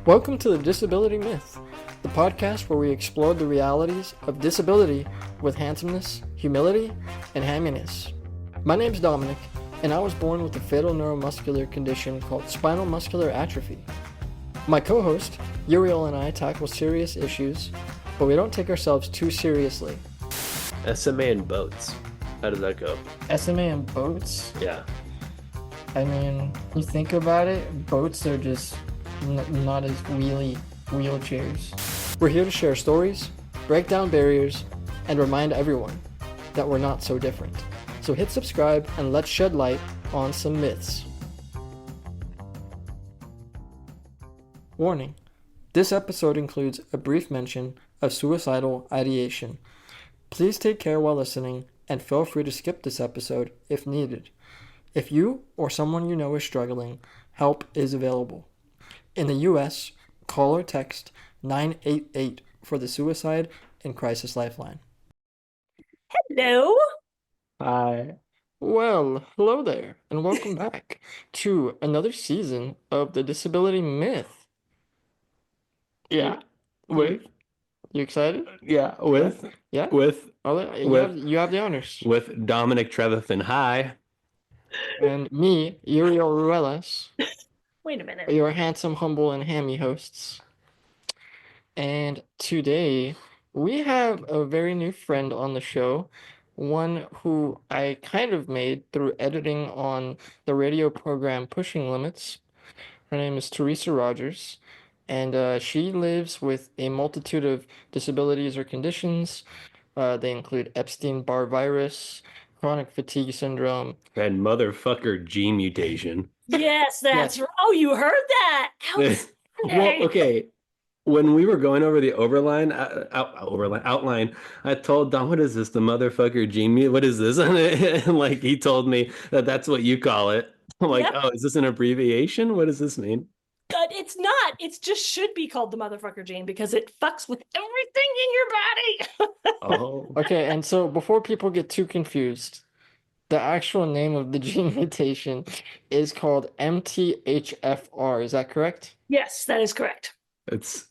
Welcome to the Disability Myth, the podcast where we explore the realities of disability with handsomeness, humility, and hamminess. My name's Dominic, and I was born with a fatal neuromuscular condition called spinal muscular atrophy. My co-host, Uriel, and I tackle serious issues, but we don't take ourselves too seriously. SMA and boats. How did that go? SMA and boats? Yeah. I mean, you think about it, boats are just not as wheelie wheelchairs. We're here to share stories, break down barriers, and remind everyone that we're not so different. So hit subscribe and let's shed light on some myths. Warning: this episode includes a brief mention of suicidal ideation. Please take care while listening and feel free to skip this episode if needed. If you or someone you know is struggling, help is available. In the U.S., call or text 988 for the Suicide and Crisis Lifeline. Hello. Hi. Well, hello there, and welcome back to another season of the Disability Myth. Yeah. With You excited? yeah, You with have the honors. with Dominic Trevathan. Hi. And me, Uriel Ruelas, Wait a minute. your handsome, humble, and hammy hosts. And today we have a very new friend on the show, one who I kind of made through editing on the radio program Pushing Limits. Her name is Theresa Rogers, and she lives with a multitude of disabilities or conditions. They include Epstein-Barr Virus, chronic fatigue syndrome, And motherfucker gene mutation. Yes, that's right. Oh, you heard that? Well, okay. When we were going over the outline, I told Dom, "What is this? The motherfucker gene mut? What is this?" And like he told me that that's what you call it. I'm like, Yep. "Oh, is this an abbreviation? What does this mean?" It's not. It just should be called the motherfucker gene because it fucks with everything in your body. Oh, Okay, and so before people get too confused, the actual name of the gene mutation is called MTHFR. Is that correct? Yes, that is correct. it's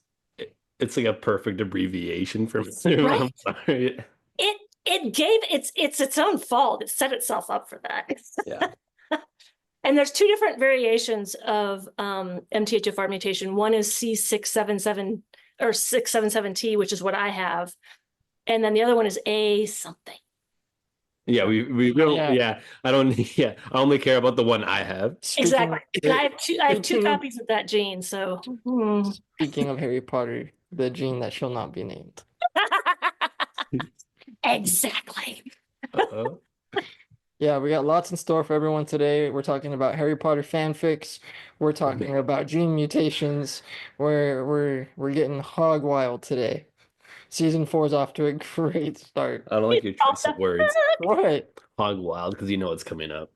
like a perfect abbreviation for me. Right? I'm sorry. It gave it's its own fault. It set itself up for that. Yeah. And there's two different variations of MTHFR mutation. One is C677 or 677T, which is what I have, and then the other one is A something. Yeah, we don't. Yeah. Yeah, I don't. Yeah, I only care about the one I have. Exactly. And I have two speaking- copies of that gene, so Speaking of Harry Potter, the gene that shall not be named. exactly. Uh-oh. Yeah, we got lots in store for everyone today. We're talking about Harry Potter fanfics. We're talking about gene mutations. We're getting hog wild today. Season 4 is off to a great start. I don't like your choice of words. What? Hog wild, because you know what's coming up.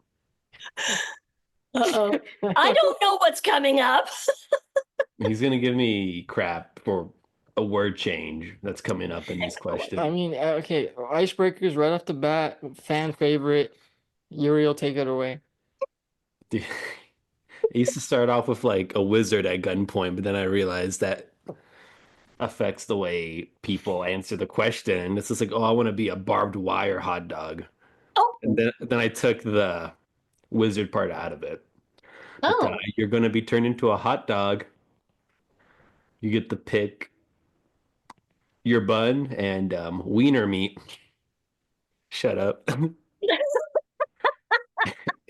Uh-oh. I don't know what's coming up. He's gonna give me crap for a word change that's coming up in this question. I mean, okay, icebreakers right off the bat, fan favorite. Uriel, take it away. Dude, I used to start off with like a wizard at gunpoint, but then I realized that affects the way people answer the question. And it's just like, oh, I want to be a barbed wire hot dog. Oh. And then I took the wizard part out of it. Oh. You're going to be turned into a hot dog. You get to pick your bun and wiener meat. Shut up.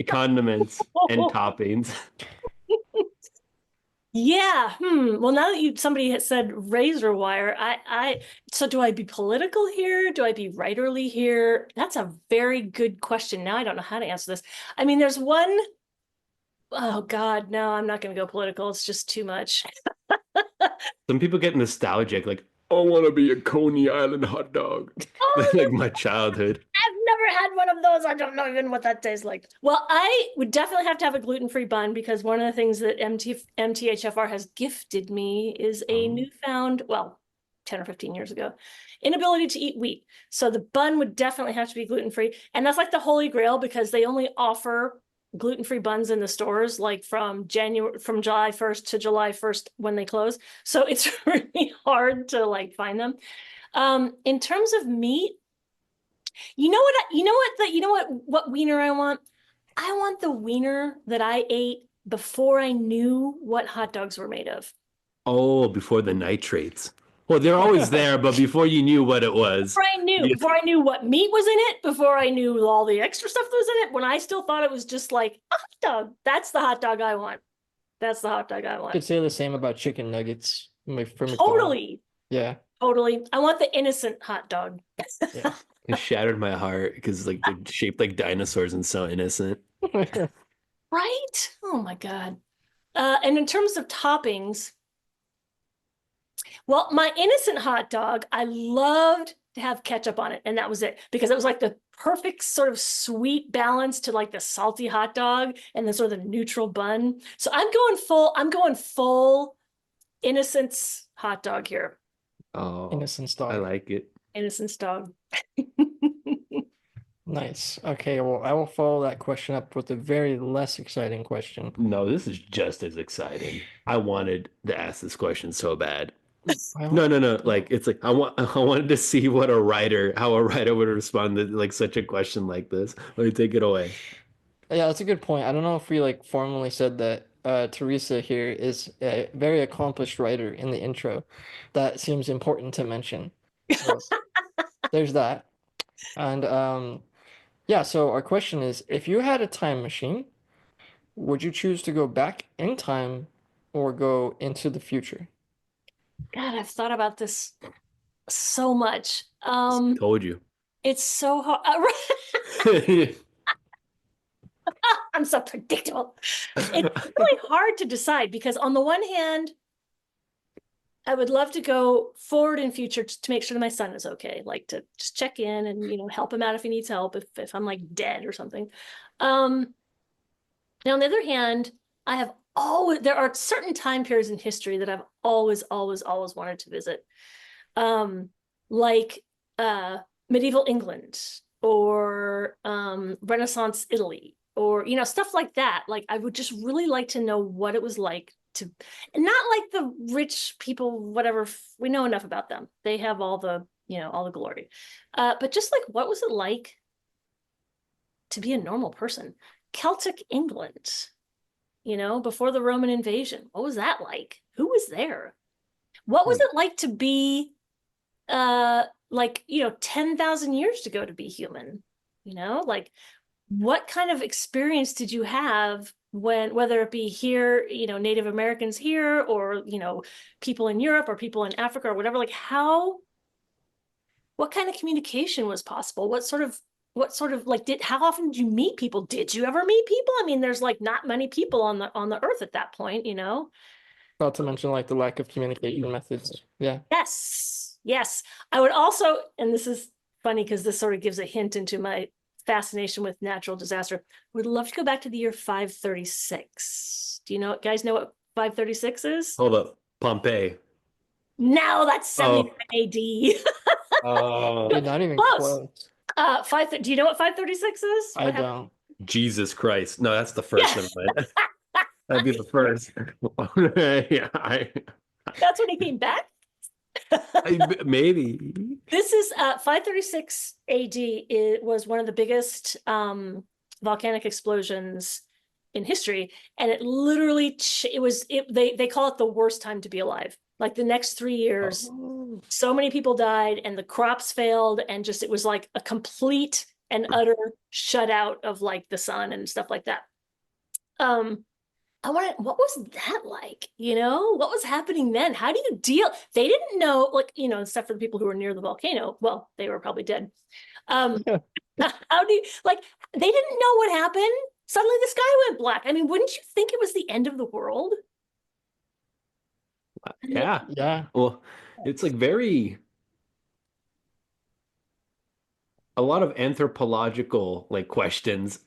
Condiments and toppings. Yeah. Well, now that somebody had said razor wire, so do I be political here? Do I be writerly here? That's a very good question. Now I don't know how to answer this. I mean, there's one. Oh God, no, I'm not going to go political. It's just too much. Some people get nostalgic, like, I want to be a Coney Island hot dog. Oh, Like my childhood. I've never had one of those. I don't know even what that tastes like. Well, I would definitely have to have a gluten-free bun because one of the things that MTHFR has gifted me is a newfound, well, 10 or 15 years ago, inability to eat wheat. So the bun would definitely have to be gluten-free. And that's like the holy grail because they only offer gluten-free buns in the stores, like from July 1st to July 1st when they close. So it's really hard to like find them. In terms of meat, what wiener I want? I want the wiener that I ate before I knew what hot dogs were made of. Oh, before the nitrates. Well, they're always there, but before you knew what it was. Before I knew what meat was in it, before I knew all the extra stuff that was in it, when I still thought it was just like a hot dog. That's the hot dog I want. That's the hot dog I want. Could say the same about chicken nuggets from McDonald's. Totally. Yeah. Totally. I want the innocent hot dog. Yeah. It shattered my heart because like they're shaped like dinosaurs and so innocent. Right? Oh my God. And in terms of toppings, well, my innocent hot dog, I loved to have ketchup on it, and that was it, because it was like the perfect sort of sweet balance to like the salty hot dog and then sort of the neutral bun. So I'm going full innocence hot dog here. Oh, Innocence I dog. like it. Innocence dog. Nice. Okay, well, I will follow that question up with a very less exciting question. No, this is just as exciting. I wanted to ask this question so bad. Well, No. Like it's like I wanted to see how a writer would respond to like such a question like this. Let me take it away. yeah, that's a good point. I don't know if we like formally said that Teresa here is a very accomplished writer in the intro. That seems important to mention. So there's that. And yeah, so our question is, if you had a time machine, would you choose to go back in time or go into the future? God, I've thought about this so much. Told you. It's so hard. I'm so predictable. It's really hard to decide because on the one hand, I would love to go forward in future to make sure that my son is okay, like to just check in and help him out if he needs help, if I'm like dead or something. Now on the other hand, there are certain time periods in history that I've always wanted to visit. Like medieval England or Renaissance Italy or stuff like that. Like I would just really like to know what it was like to, and not like the rich people, whatever, we know enough about them. They have all the glory. But just like, what was it like to be a normal person? Celtic England, before the Roman invasion. What was that like? Who was there? What was it like to be 10,000 years ago to be human? Like what kind of experience did you have whether it be here, Native Americans here or, people in Europe or people in Africa or whatever, like what kind of communication was possible? What sort of like how often did you meet people? Did you ever meet people? I mean, there's like not many people on the earth at that point, Not to mention like the lack of communication methods. Yeah. Yes. I would also, and this is funny because this sort of gives a hint into my fascination with natural disaster. Would love to go back to the year 536. Do you guys know what 536 is? Hold up. Pompeii. No, that's 79 AD. You're not even Close. close. Do you know what 536 is? I don't. Jesus Christ. No, that's the first one. That'd be the first. Yeah, That's when he came back? maybe. This is 536 AD. It was one of the biggest volcanic explosions in history, and it literally they call it the worst time to be alive. Like the next 3 years, so many people died, and the crops failed, and just it was like a complete and utter shutout of like the sun and stuff like that. What was that like? What was happening then? How do you deal? They didn't know, like, except for the people who were near the volcano. Well, they were probably dead. How do you, like, they didn't know what happened. Suddenly the sky went black. I mean, wouldn't you think it was the end of the world? Yeah. Yeah. Well, it's like a lot of anthropological like questions,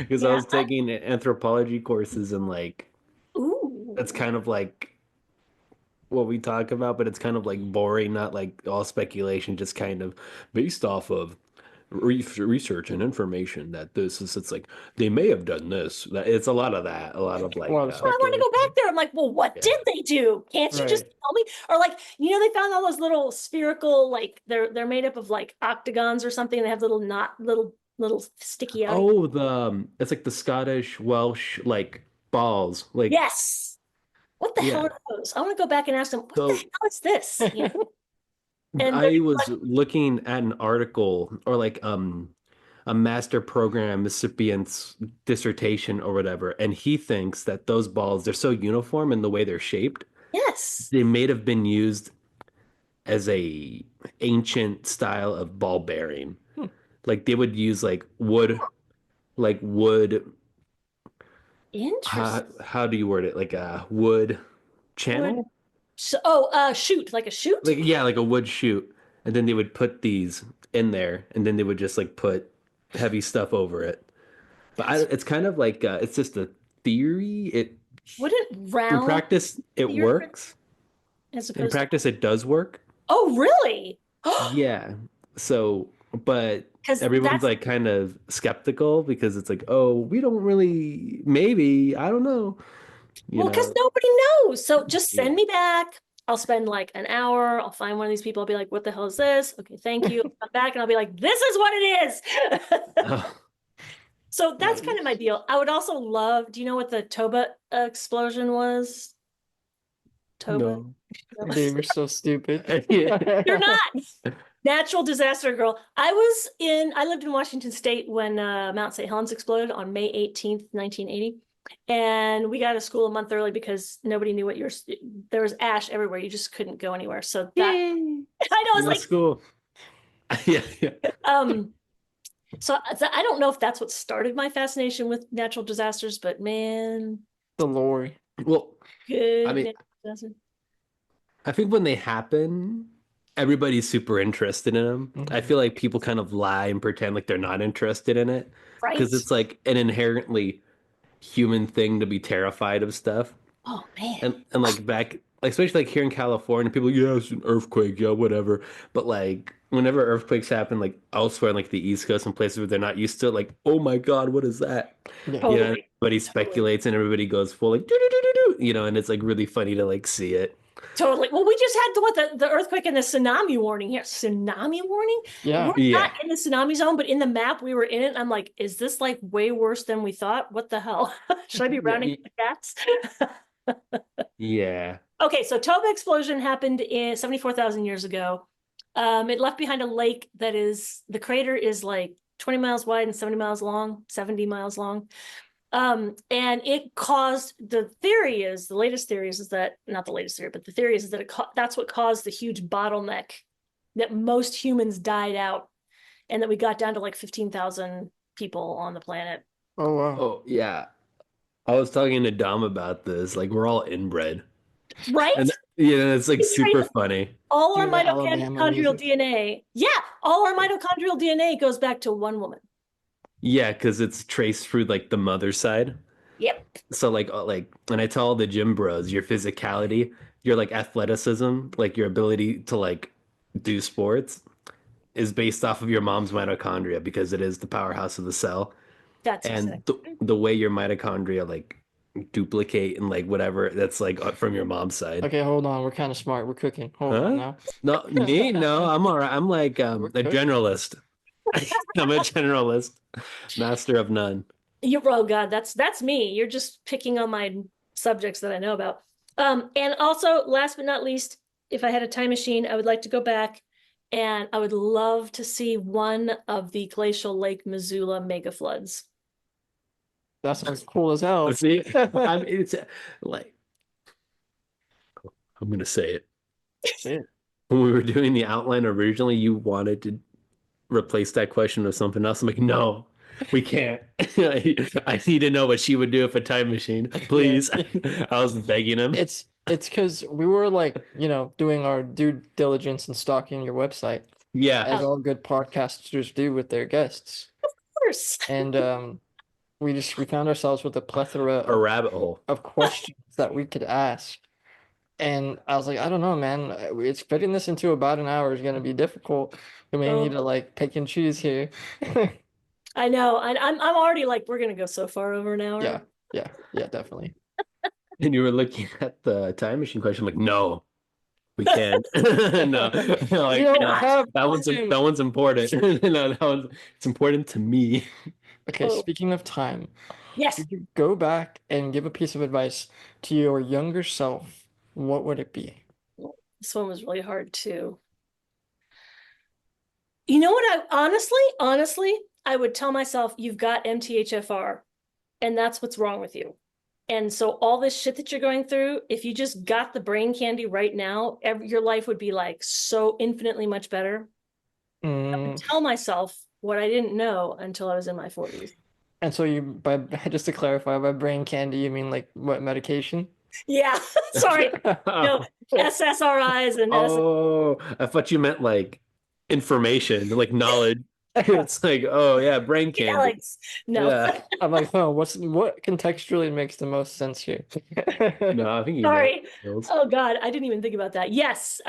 because I was taking anthropology courses and like, that's kind of like what we talk about, but it's kind of like boring, not like all speculation, just kind of based off of research and information that this is, it's like they may have done this. It's a lot of that, a lot of A lot of I want to go speculation. back there. I'm like, well, what Yeah. did they do? Can't you just Right. tell me? Or like, they found all those little spherical, like they're made up of like octagons or something. They have little sticky out. Oh, it's like the Scottish Welsh like balls. Like, Yes. What the hell yeah. are those? I want to go back and ask them, what the So hell is this? And they're I was looking at an article or like a master program recipient's dissertation or whatever, and he thinks that those balls, they're so uniform in the way they're shaped, yes. they may have been used as a ancient style of ball bearing. Hmm. Like they would use like wood. Interesting. How do you word it? Like a wood Wood. channel? So, shoot, like a shoot? Like yeah, like a wood chute. And then they would put these in there, and then they would just like put heavy stuff over it. But it's kind of like it's just a theory. It Wouldn't in round practice it your works. as In opposed to, practice it does work. oh, really? Yeah. So, but Because everyone's that's, like kind of skeptical because it's like, oh, we don't really, maybe, I don't know, you well, because know. nobody knows. So just Yeah. send me back. I'll spend like an hour. I'll find one of these people. I'll be like, what the hell is this? Okay, thank you. I'll come back and I'll be like, this is what it is. So that's kind of my Nice. deal. I would also love, do you know what the Toba explosion was? Toba? No. They were so stupid. You're not. Natural disaster girl. I lived in Washington State when Mount St. Helens exploded on May 18th, 1980. And we got out of school a month early because nobody knew there was ash everywhere. You just couldn't go anywhere. So that, I know, it's No like, school. Yeah, yeah. So I don't know if that's what started my fascination with natural disasters, but man, The lore. Well, good I mean, natural disaster. I think when they happen, everybody's super interested in them. I feel like people kind of lie and pretend like they're not interested in it Right? because it's like an inherently human thing to be terrified of stuff. Oh man. And like back, like especially like here in California, people yeah, it's an earthquake, yeah, whatever. But like whenever earthquakes happen, like elsewhere in like the East Coast and places where they're not used to it, like oh my God, what is that? Yeah. You know, Totally. everybody speculates and everybody goes full like do do do do do, you know, and it's like really funny to like see it. Totally. Well, we just had the earthquake and the tsunami warning here. Tsunami warning? Yeah. We're Yeah, not in the tsunami zone, but in the map we were in it. And I'm like, is this like way worse than we thought? What the hell? Should I be rounding the cats? yeah. Okay, so Toba explosion happened in 74,000 years ago. It left behind a lake that is, the crater is like 20 miles wide and 70 miles long, 70 miles long. And it caused, the latest theory is that, not the latest theory, but the theory is that that's what caused the huge bottleneck that most humans died out and that we got down to like 15,000 people on the planet. Oh wow. Oh yeah. I was talking to Dom about this. Like we're all inbred. Right? And you know, it's like It's super crazy. funny. All our Hear the Alabama mitochondrial music. DNA. Yeah, all our mitochondrial DNA goes back to one woman. Yeah, because it's traced through like the mother side. Yep. So like when I tell all the gym bros, your physicality, your like athleticism, like your ability to like do sports is based off of your mom's mitochondria because it is the powerhouse of the cell. That's And exactly. the way your mitochondria like duplicate and like whatever, that's like from your mom's side. Okay, hold on. We're kind of smart. We're cooking. Hold on Huh? now. No, me? No, I'm all right. I'm like We're a cooking. generalist. I'm a generalist, master of none. Oh God, that's me. You're just picking on my subjects that I know about. And also, last but not least, if I had a time machine, I would like to go back and I would love to see one of the glacial Lake Missoula mega floods. That sounds cool as hell. See, it's like I'm gonna say it. Say it. When we were doing the outline originally, you wanted to replace that question with something else. I'm like, no, we can't. I need to know what she would do if a time machine, please. I was begging him. It's because we were like, doing our due diligence and stalking your website, Yeah, as all good podcasters do with their guests. Of course. And we found ourselves with a plethora a rabbit hole. of questions that we could ask. And I was like, I don't know, man. It's fitting this into about an hour is gonna be difficult. We may need Oh, to like pick and choose here. I know. I'm already like, we're gonna go so far over an Yeah, hour. yeah, definitely. And you were looking at the time machine question, like, no, we can't. No, We like don't no, have that time. one's important. No, it's important to me. Okay, Oh, speaking of time, if you yes. could go back and give a piece of advice to your younger self, what would it be? This one was really hard too. You know what? Honestly, I would tell myself, you've got MTHFR, and that's what's wrong with you. And so all this shit that you're going through, if you just got the brain candy right now, your life would be like so infinitely much better. I would Mm, tell myself what I didn't know until I was in my 40s. and so you, by just to clarify, by brain candy, you mean like what medication? Yeah, sorry. No, SSRIs and S. Oh, I thought you meant like information, like knowledge. It's like, oh yeah, brain Yeah, candy. like no. Yeah. I'm like, oh, what contextually makes the most sense here? No, I think you know Sorry. those. Oh God, I didn't even think about that. Yes,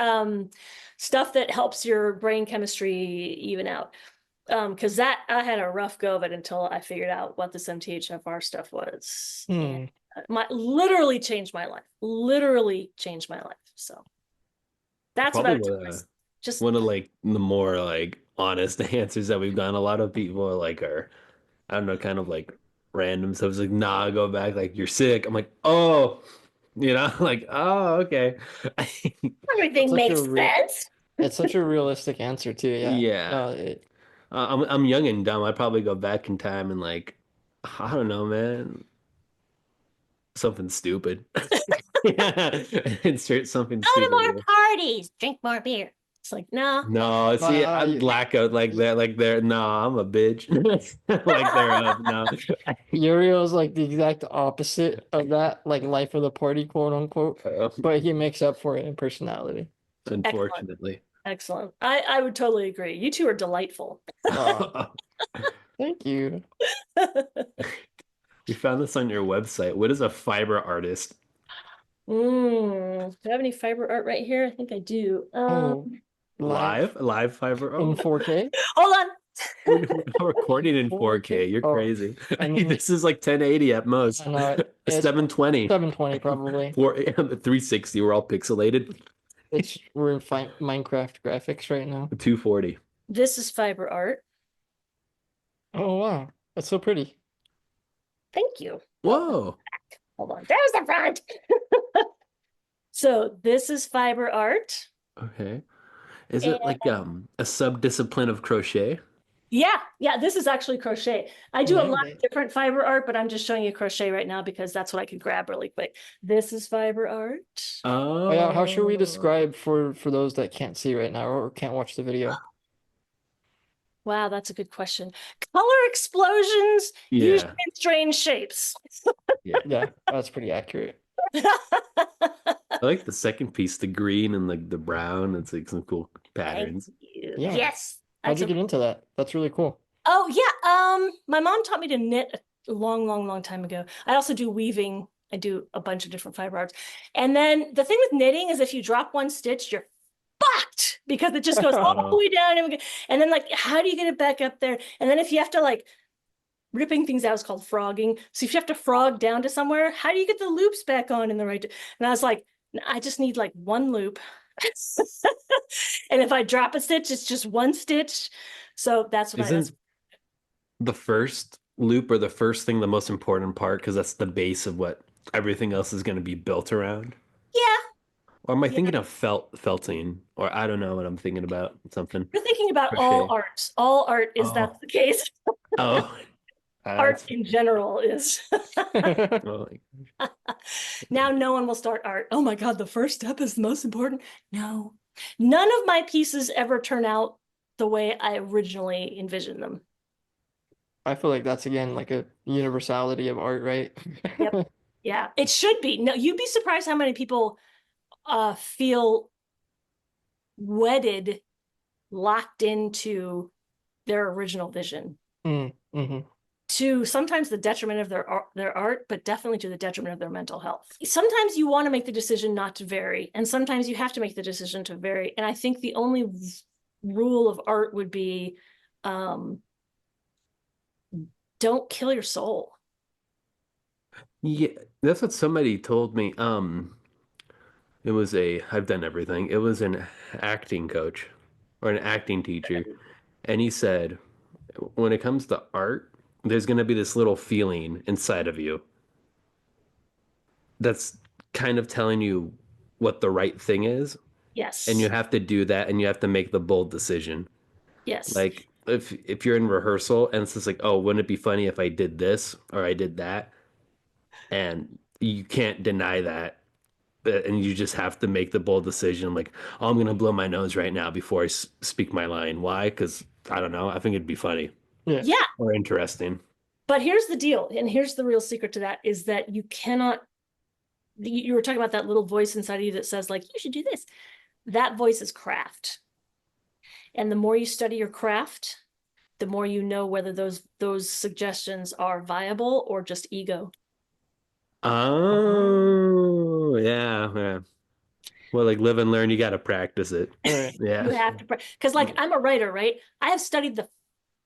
stuff that helps your brain chemistry even out. Because that I had a rough go of it until I figured out what this MTHFR stuff was, and Hmm. my literally changed my life. Literally changed my life. So that's what I Probably would tell myself. Just one of like the more like honest answers that we've gotten. A lot of people are like I don't know, kind of like random. So it's like, nah, go back. Like you're sick. I'm like, oh, like, oh, okay. It's everything such a makes real, sense. it's such a realistic answer too. Yeah. Yeah. No, it, I'm young and dumb. I'd probably go back in time and like, I don't know, man, something stupid. Yeah, insert something Go to stupid. more parties, drink more beer. It's like, no. No, see, I'd you, black out like that, like they're no, I'm a bitch. Like they're no. Uriel's like the exact opposite of that, like life of the party, quote unquote. But he makes up for it in personality. Excellent. Unfortunately. Excellent. I would totally agree. You two are delightful. Thank you. We found this on your website. What is a fiber artist? Do I have any fiber art right here? I think I do. Oh, live Live fiber. in Oh, 4K? Hold on. we're recording in 4K. 4K? You're Oh, crazy. I mean, This is like 1080 at most. I know it's 720. 720 probably. 360. We're all pixelated. We're in Minecraft graphics right now. 240. This is fiber art. Oh wow, that's so pretty. Thank you. Oh, Whoa. hold on. There's the front. So this is fiber art. Okay. Is And it like a sub-discipline of crochet? yeah, this is actually crochet. I do a Yeah, lot of different fiber art, but I'm just showing you crochet right now because that's what I could grab really quick. This is fiber art. Oh yeah, how should we Oh. describe for those that can't see right now or can't watch the video? Wow, that's a good question. Color explosions, usually Yeah. in strange shapes. Yeah. Yeah, that's pretty accurate. I like the second piece, the green and like the brown. It's like some cool Thank patterns. you. Yeah. Yes, How'd that's you a. get into that? That's really cool. Oh yeah. My mom taught me to knit a long, long, long time ago. I also do weaving. I do a bunch of different fiber arts. And then the thing with knitting is if you drop one stitch, you're fucked because it just goes all the way down. And then like, how do you get it back up there? And then if you have to like ripping things out is called frogging. So if you have to frog down to somewhere, how do you get the loops back on in the right? And I was like, I just need like one loop. And if I drop a stitch, it's just one stitch. So that's Isn't the first loop or the first thing the most important part? Because that's the base of what everything else is going to be built around. yeah, Or am I yeah. thinking of felting? Or I don't know what I'm thinking about. Something You're thinking about all crochet. art. All art is Oh, that's the case. oh, Art that's in general is. oh, Now no one will start art. Oh my God, the first step is the most important. No, none of my pieces ever turn out the way I originally envisioned them. I feel like that's again like a universality of art, right? Yep. Yeah, it should be. No, you'd be surprised how many people feel wedded, locked into their original vision. Mm-hmm. to sometimes the detriment of their art, but definitely to the detriment of their mental health. Sometimes you want to make the decision not to vary, and sometimes you have to make the decision to vary. And I think the only rule of art would be, don't kill your soul. Yeah, that's what somebody told me. I've done everything. It was an acting coach or an acting teacher. And he said, when it comes to art, there's going to be this little feeling inside of you that's kind of telling you what the right thing is. And you Yes. have to do that and you have to make the bold decision. Yes. Like if you're in rehearsal and it's just like, oh, wouldn't it be funny if I did this or I did that? And you can't deny that. And you just have to make the bold decision like, oh, I'm gonna blow my nose right now before I speak my line. Why? Because I don't know. I think it'd be funny Yeah. Yeah. or interesting. But here's the deal, and here's the real secret to that, is that you cannot, you were talking about that little voice inside of you that says like, you should do this. That voice is craft. And the more you study your craft, the more you know whether those suggestions are viable or just ego. Oh, yeah, yeah. Well, like live and learn, you got to practice it. Right. Yeah. You have to, because like I'm a writer, right? I have studied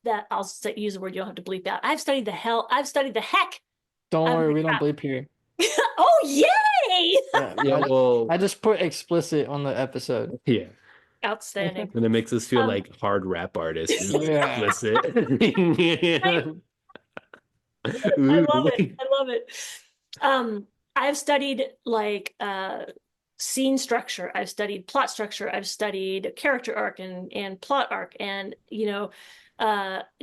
that I'll use a word you don't have to bleep out. I've studied the heck. Don't out of worry, my we don't craft. bleep here. Oh, yay! Yeah, Yeah, I just put explicit on the episode. yeah. Outstanding. And it makes us feel Um, like hard rap artists. Yeah. Explicit. I Ooh. love it. I love it. I've studied like scene structure. I've studied plot structure. I've studied character arc and plot arc, and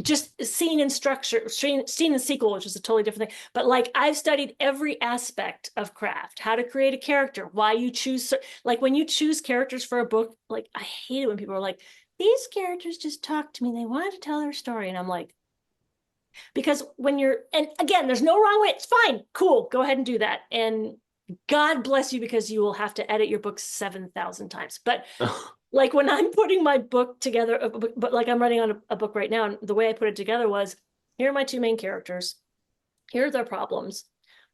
just scene and structure, scene and sequel, which is a totally different thing. But like I've studied every aspect of craft, how to create a character, why you choose, like when you choose characters for a book, like I hate it when people are like, these characters just talk to me. They wanted to tell their story. And I'm like, because when you're, and again, there's no wrong way. It's fine. Cool. Go ahead and do that. And God bless you, because you will have to edit your book 7,000 times. But like when I'm putting my book together, but like I'm writing on a book right now, and the way I put it together was, here are my two main characters. Here are their problems.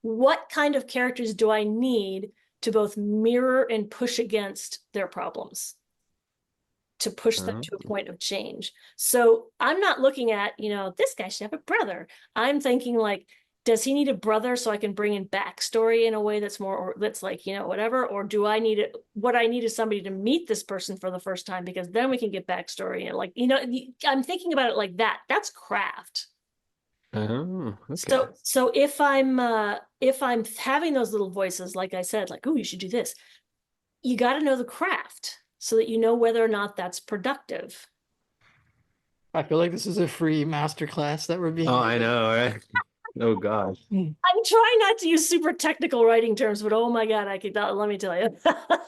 What kind of characters do I need to both mirror and push against their problems, to push them to a point of change? So I'm not looking at, this guy should have a brother. I'm thinking like, does he need a brother so I can bring in backstory in a way that's more, or that's like, whatever? Or do I need it? What I need is somebody to meet this person for the first time, because then we can get backstory. And like, I'm thinking about it like that. That's craft. Oh, okay. So if I'm having those little voices, like I said, like, oh, you should do this, you got to know the craft so that you know whether or not that's productive. I feel like this is a free masterclass that we're being. Oh, I know, right? Oh gosh. I'm trying not to use super technical writing terms, but oh my God, I could, let me tell you.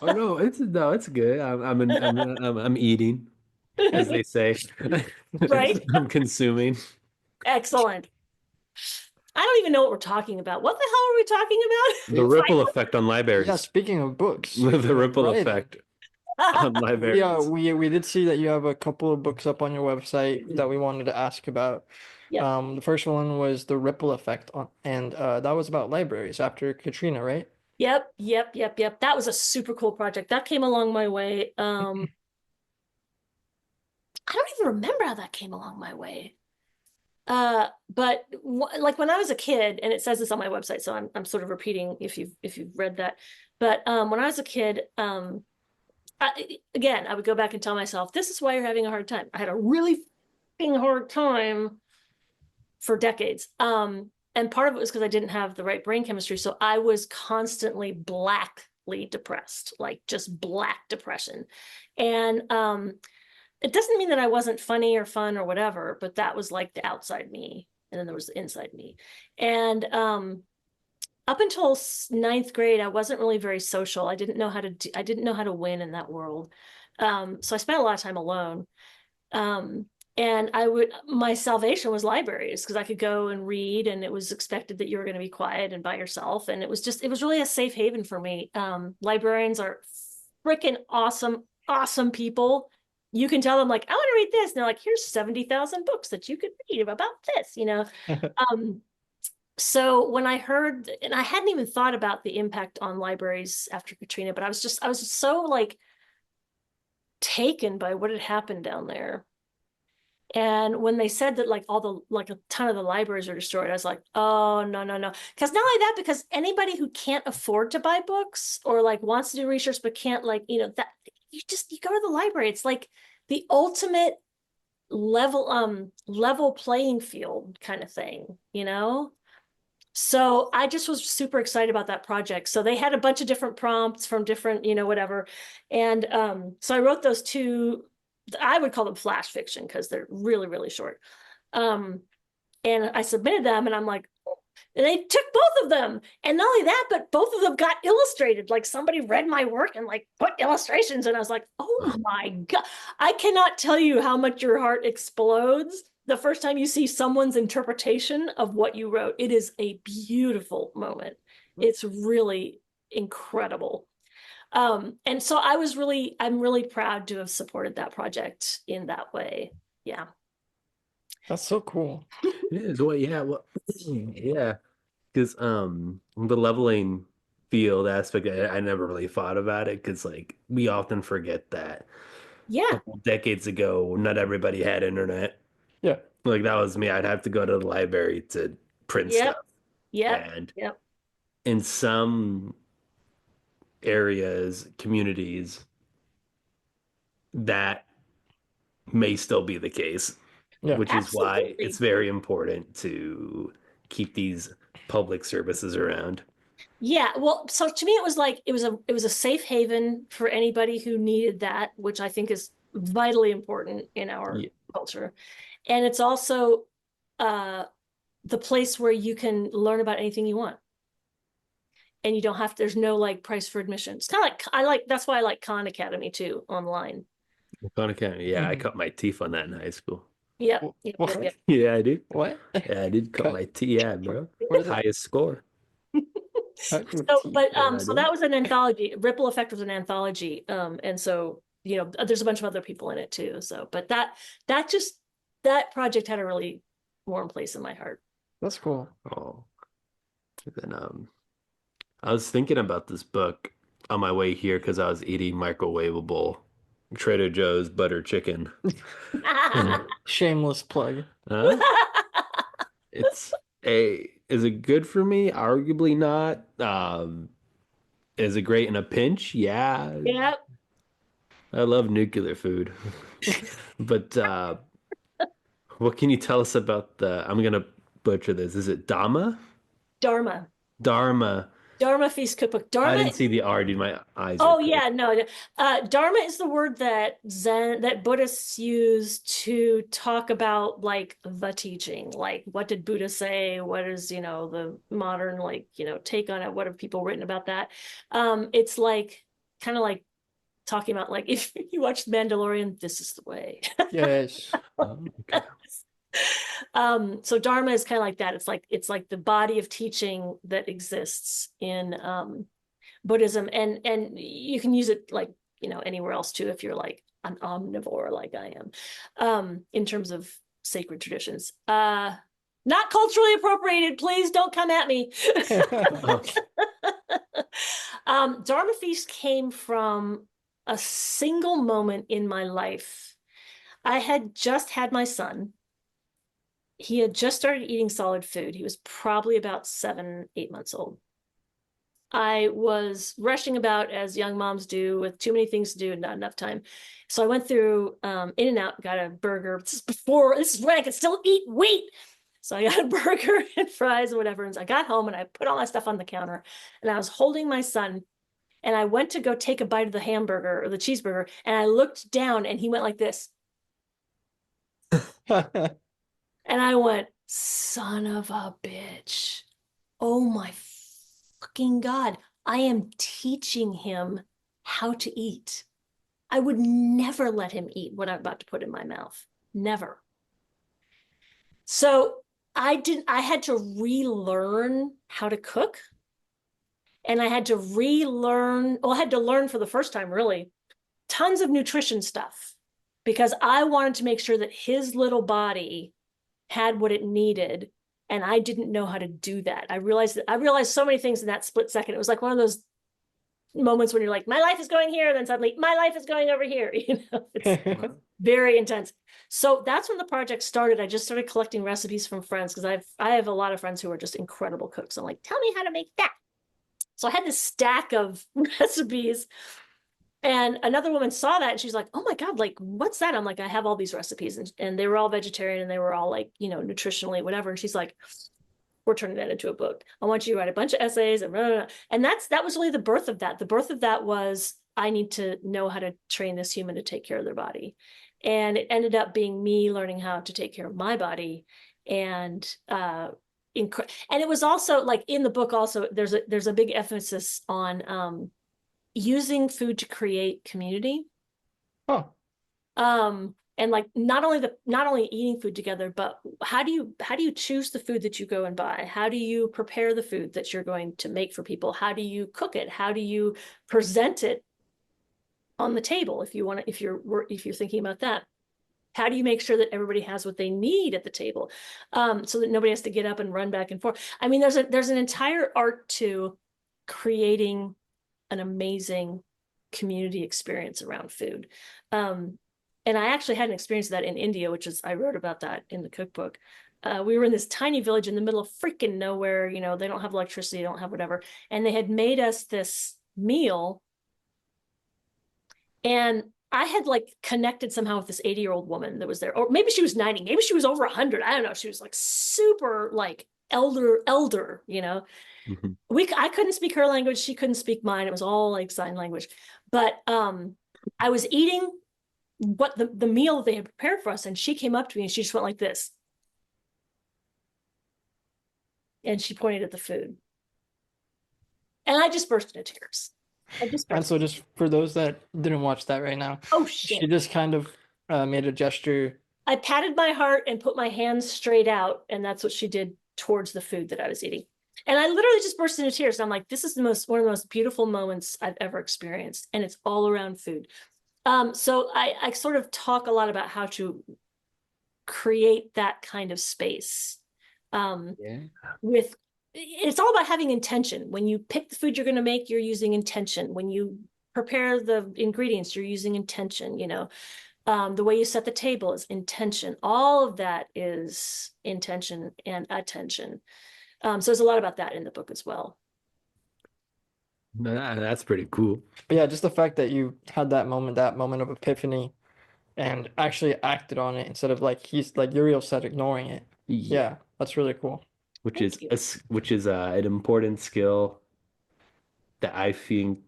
Oh no, it's good. I'm eating, as they say. Right? I'm consuming. Excellent. I don't even know what we're talking about. What the hell are we talking about? The ripple effect on libraries. Yeah, speaking of books. The ripple Right. effect on libraries. Yeah, we did see that you have a couple of books up on your website that we wanted to ask about. Yeah. The first one was the ripple effect and that was about libraries after Katrina, right? Yep. That was a super cool project. That came along my way. I don't even remember how that came along my way. But like when I was a kid, and it says this on my website, so I'm sort of repeating if you've read that. But when I was a kid, again, I would go back and tell myself, this is why you're having a hard time. I had a really hard time for decades. And part of it was because I didn't have the right brain chemistry. So I was constantly blackly depressed, like just black depression. And it doesn't mean that I wasn't funny or fun or whatever, but that was like the outside me. And then there was the inside me. And up until ninth grade, I wasn't really very social. I didn't know how to win in that world. So I spent a lot of time alone. And my salvation was libraries, because I could go and read, and it was expected that you were going to be quiet and by yourself. And it was really a safe haven for me. Librarians are freaking awesome people. you can tell them like, I want to read this. And they're like, here's 70,000 books that you could read about this, you know? So when I heard, and I hadn't even thought about the impact on libraries after Katrina, but I was just so like taken by what had happened down there. And when they said that like like a ton of the libraries are destroyed, I was like, oh, no, no, no. Because not only that, because anybody who can't afford to buy books or like wants to do research but can't, like, you know, that you go to the library. It's like the ultimate level playing field kind of thing, you know? So I just was super excited about that project. So they had a bunch of different prompts from different, you know, whatever. And so I wrote those two, I would call them flash fiction because they're really, really short. And I submitted them and I'm like, and they took both of them. And not only that, but both of them got illustrated. Like somebody read my work and like put illustrations. And I was like, oh my God, I cannot tell you how much your heart explodes the first time you see someone's interpretation of what you wrote. It is a beautiful moment. It's really incredible. And so I'm really proud to have supported that project in that way. Yeah. That's so cool. Yeah, so yeah, well, yeah, because the leveling field aspect, I never really thought about it because like we often forget that a Yeah. couple decades ago, not everybody had internet. Yeah. Like that was me. I'd have to go to the library to print Yep. stuff, Yep. and Yep. in some areas, communities, that may still be the case, Yeah. which is why it's Absolutely. very important to keep these public services around. Yeah, well, so to me it was like it was a safe haven for anybody who needed that, which I think is vitally important in our Yeah. culture. And it's also uh the place where you can learn about anything you want. And you don't have to, there's no like price for admission. It's kind of like that's why I like Khan Academy too online. Khan Academy. Yeah, I Mhm. cut my teeth on that in high school. Yep, yep, yep, What? yep. Yeah, I did. What? Yeah, I did cut Cut. my teeth. Yeah, bro. What is it? Highest score. Cut your So, teeth. but Yeah, I so did. that was an anthology. Ripple Effect was an anthology. And so, you know, there's a bunch of other people in it too. So, but that just that project had a really warm place in my heart. That's cool. Oh, then I was thinking about this book on my way here because I was eating microwavable Trader Joe's butter chicken. Shameless plug. Huh? It's is it good for me? Arguably not. Is it great in a pinch? Yeah. Yep. I love nuclear food. But what can you tell us about I'm gonna butcher this. Is it Dama? Dharma. Dharma. Dharma Feast Cookbook. I Dharma. didn't see the R, dude. My eyes are Oh closed. yeah, no. Dharma is the word that Buddhists use to talk about like the teaching. Like what did Buddha say? What is, you know, the modern like, you know, take on it? What have people written about that? It's like kind of like talking about like if you watch The Mandalorian, this is the way. Yes. Oh, okay. So Dharma is kind of like that. It's like the body of teaching that exists in Buddhism, and you can use it like, you know, anywhere else too if you're like an omnivore like I am, in terms of sacred traditions. Not culturally appropriated, please don't come at me. Oh, Dharma Feast came from a single moment in my life. I had just had my son. He had just started eating solid food. He was probably about 7, 8 months old. I was rushing about as young moms do with too many things to do and not enough time. So I went through In-N-Out, got a burger. This is when I could still eat wheat. So I got a burger and fries or whatever. And so I got home and I put all my stuff on the counter and I was holding my son and I went to go take a bite of the hamburger or the cheeseburger. And I looked down and he went like this. And I went, son of a bitch. Oh my fucking God. I am teaching him how to eat. I would never let him eat what I'm about to put in my mouth. Never. So I had to relearn how to cook. And I had to I had to learn for the first time, really, tons of nutrition stuff because I wanted to make sure that his little body had what it needed, and I didn't know how to do that. I realized so many things in that split second. It was like one of those moments when you're like, my life is going here, and then suddenly my life is going over here. It's very intense. So that's when the project started. I just started collecting recipes from friends, because I have a lot of friends who are just incredible cooks. I'm like, tell me how to make that. So I had this stack of recipes, and another woman saw that and she's like, oh my God, like, what's that? I'm like, I have all these recipes, and they were all vegetarian, and they were all like, nutritionally, whatever. And she's like, we're turning that into a book. I want you to write a bunch of essays and blah, blah, blah. And that was really the birth of that. The birth of that was, I need to know how to train this human to take care of their body. And it ended up being me learning how to take care of my body. And it was also like, in the book also, there's a big emphasis on using food to create community. Oh. And like not only eating food together, but how do you choose the food that you go and buy? How do you prepare the food that you're going to make for people? How do you cook it? How do you present it on the table if you're thinking about that? How do you make sure that everybody has what they need at the table, so that nobody has to get up and run back and forth? I mean, there's an entire art to creating an amazing community experience around food. And I actually had an experience of that in India, I wrote about that in the cookbook. We were in this tiny village in the middle of freaking nowhere. They don't have electricity, they don't have whatever. And they had made us this meal. And I had like connected somehow with this 80-year-old woman that was there, or maybe she was 90, maybe she was over 100. I don't know. She was like super like elder. Mhm. I couldn't speak her language. She couldn't speak mine. It was all like sign language. But I was eating what the meal that they had prepared for us, and she came up to me and she just went like this. And she pointed at the food. And I just burst into tears. And so just for those that didn't watch that right now, Oh she shit. just kind of made a gesture. I patted my heart and put my hands straight out, and that's what she did towards the food that I was eating. And I literally just burst into tears. And I'm like, this is one of the most beautiful moments I've ever experienced. And it's all around food. So I sort of talk a lot about how to create that kind of space. It's all about having intention. When you pick the food you're going to make, you're using intention. When you prepare the ingredients, you're using intention. The way you set the table is intention. All of that is intention and attention. So there's a lot about that in the book as well. That's pretty cool. But yeah, just the fact that you had that moment of epiphany, and actually acted on it instead of like Uriel said, ignoring it. Yeah, that's really cool. Which is an important skill that I think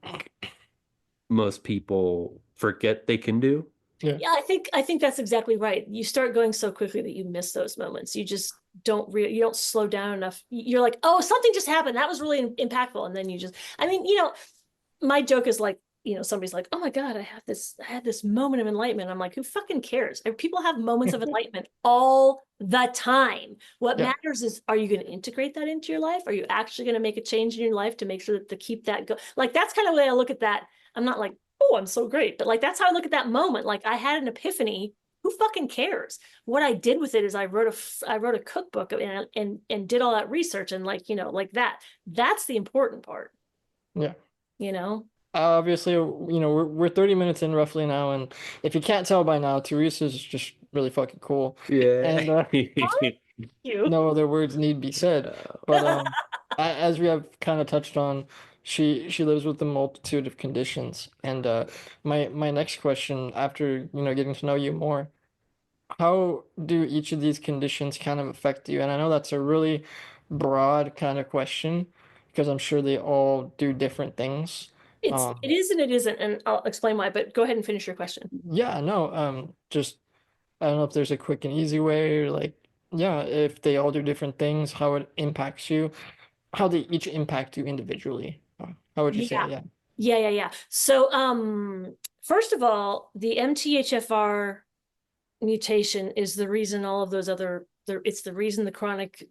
most people forget they can do. Yeah, I think that's exactly right. You start going so quickly that you miss those moments. You just you don't slow down enough. You're like, oh, something just happened. That was really impactful. And then my joke is like, somebody's like, oh my God, I had this moment of enlightenment. I'm like, who fucking cares? People have moments of enlightenment all the time. What matters is, are you going to integrate that into your life? Are you actually going to make a change in your life to make sure that to keep that go? Like, that's kind of the way I look at that. I'm not like, oh, I'm so great. But like, that's how I look at that moment. Like, I had an epiphany. Who fucking cares? What I did with it is I wrote a cookbook and did all that research, and like that. That's the important part. Yeah. Obviously, we're 30 minutes in roughly now, and if you can't tell by now, Teresa's just really fucking cool. Yeah. And no other words need be said. But as we have kind of touched on, she lives with a multitude of conditions. And my next question, after getting to know you more, how do each of these conditions kind of affect you? And I know that's a really broad kind of question, because I'm sure they all do different things. It is and it isn't, and I'll explain why, but go ahead and finish your question. Yeah, no, just I don't know if there's a quick and easy way, or like, yeah, if they all do different things, how it impacts you, how they each impact you individually. How would you say it? Yeah. Yeah. So, first of all, the MTHFR mutation is the reason all of those it's the reason the chronic,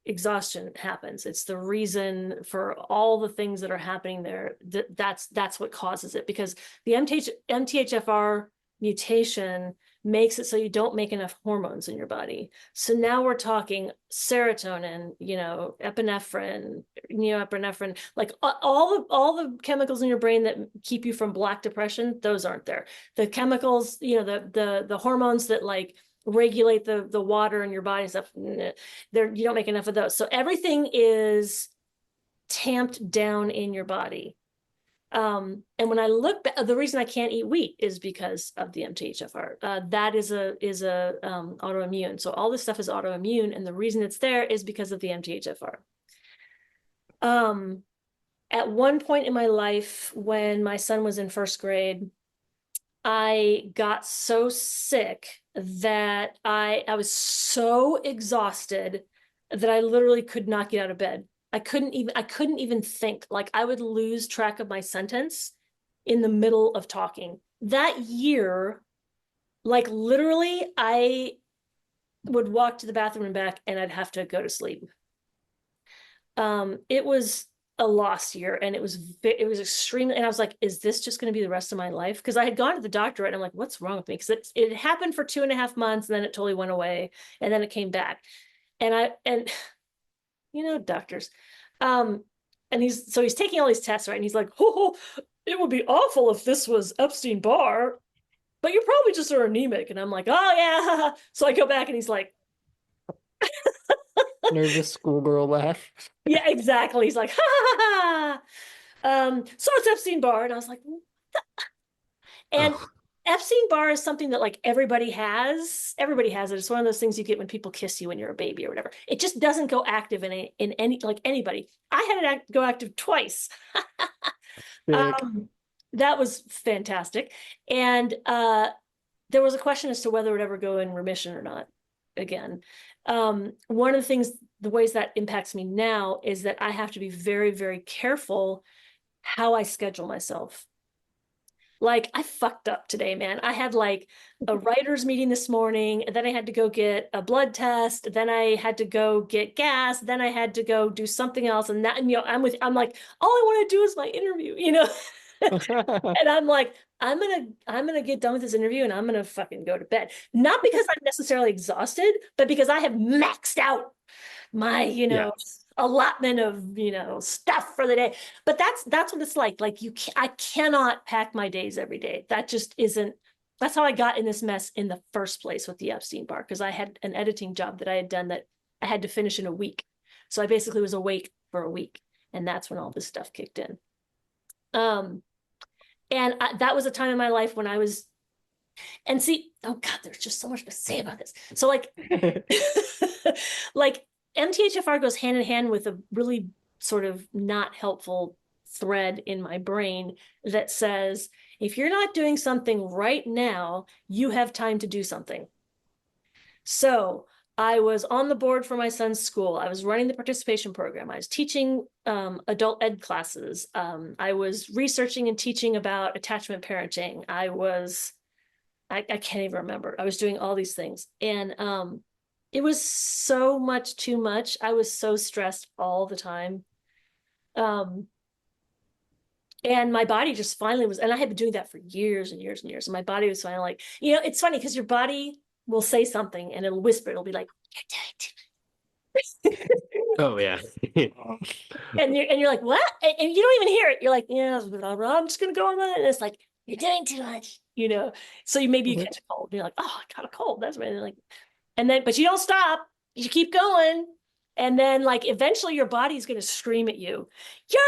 exhaustion happens. It's the reason for all the things that are happening there. That's what causes it, because the MTHFR mutation makes it so you don't make enough hormones in your body. So now we're talking serotonin, epinephrine, neoepinephrine, like all the chemicals in your brain that keep you from black depression, those aren't there. The chemicals, the hormones that like regulate the water in your body and stuff, there you don't make enough of those. So everything is tamped down in your body. And when I look back, the reason I can't eat wheat is because of the MTHFR. That is a autoimmune. So all this stuff is autoimmune, and the reason it's there is because of the MTHFR. At one point in my life, when my son was in first grade, I got so sick that I was so exhausted that I literally could not get out of bed. I couldn't even think. Like, I would lose track of my sentence in the middle of talking. That year, like, literally, I would walk to the bathroom and back and I'd have to go to sleep. It was a lost year, and it was extremely, and I was like, is this just going to be the rest of my life? Because I had gone to the doctor and I'm like, what's wrong with me? Because it happened for 2.5 months, and then it totally went away, and then it came back. And doctors. And he's taking all these tests, right? And he's like, oh, it would be awful if this was Epstein-Barr, but you're probably just are anemic. And I'm like, oh yeah. So I go back and he's like, Nervous schoolgirl laugh. yeah, exactly. He's like, ha ha ha ha. So it's Epstein-Barr. And I was like, and Oh, Epstein-Barr is something that like everybody has. Everybody has it. It's one of those things you get when people kiss you when you're a baby or whatever. It just doesn't go active in any like anybody. I had it go active twice. Big. That was fantastic. And there was a question as to whether it would ever go in remission or not again. One of the things, the ways that impacts me now is that I have to be very, very careful how I schedule myself. Like, I fucked up today, man. I had like a writer's meeting this morning, and then I had to go get a blood test, then I had to go get gas, then I had to go do something else. And that, I'm like, all I want to do is my interview. And I'm like, I'm gonna get done with this interview and I'm gonna fucking go to bed. Not because I'm necessarily exhausted, but because I have maxed out my, yeah. allotment of, stuff for the day. But that's what it's like. Like, I cannot pack my days every day. That just isn't, that's how I got in this mess in the first place with the Epstein-Barr, because I had an editing job that I had done that I had to finish in a week. So I basically was awake for a week, and that's when all this stuff kicked in. And that was a time in my life when I was, and see, oh God, there's just so much to say about this. So like, like MTHFR goes hand in hand with a really sort of not helpful thread in my brain that says, if you're not doing something right now, you have time to do something. So I was on the board for my son's school. I was running the participation program. I was teaching adult ed classes. I was researching and teaching about attachment parenting. I can't even remember. I was doing all these things. And it was so much too much. I was so stressed all the time. And my body just finally was, and I had been doing that for years and years and years. And my body was finally like, it's funny because your body will say something and it'll whisper. It'll be like, you're doing too much. Oh yeah. And you're like, what? And you don't even hear it. You're like, yeah, blah, blah, I'm just gonna go on that. And it's like, you're doing too much. So maybe you catch a cold. And you're like, oh, I got a cold. That's right. And like, but you don't stop. You keep going. And then like eventually your body's gonna scream at you, you're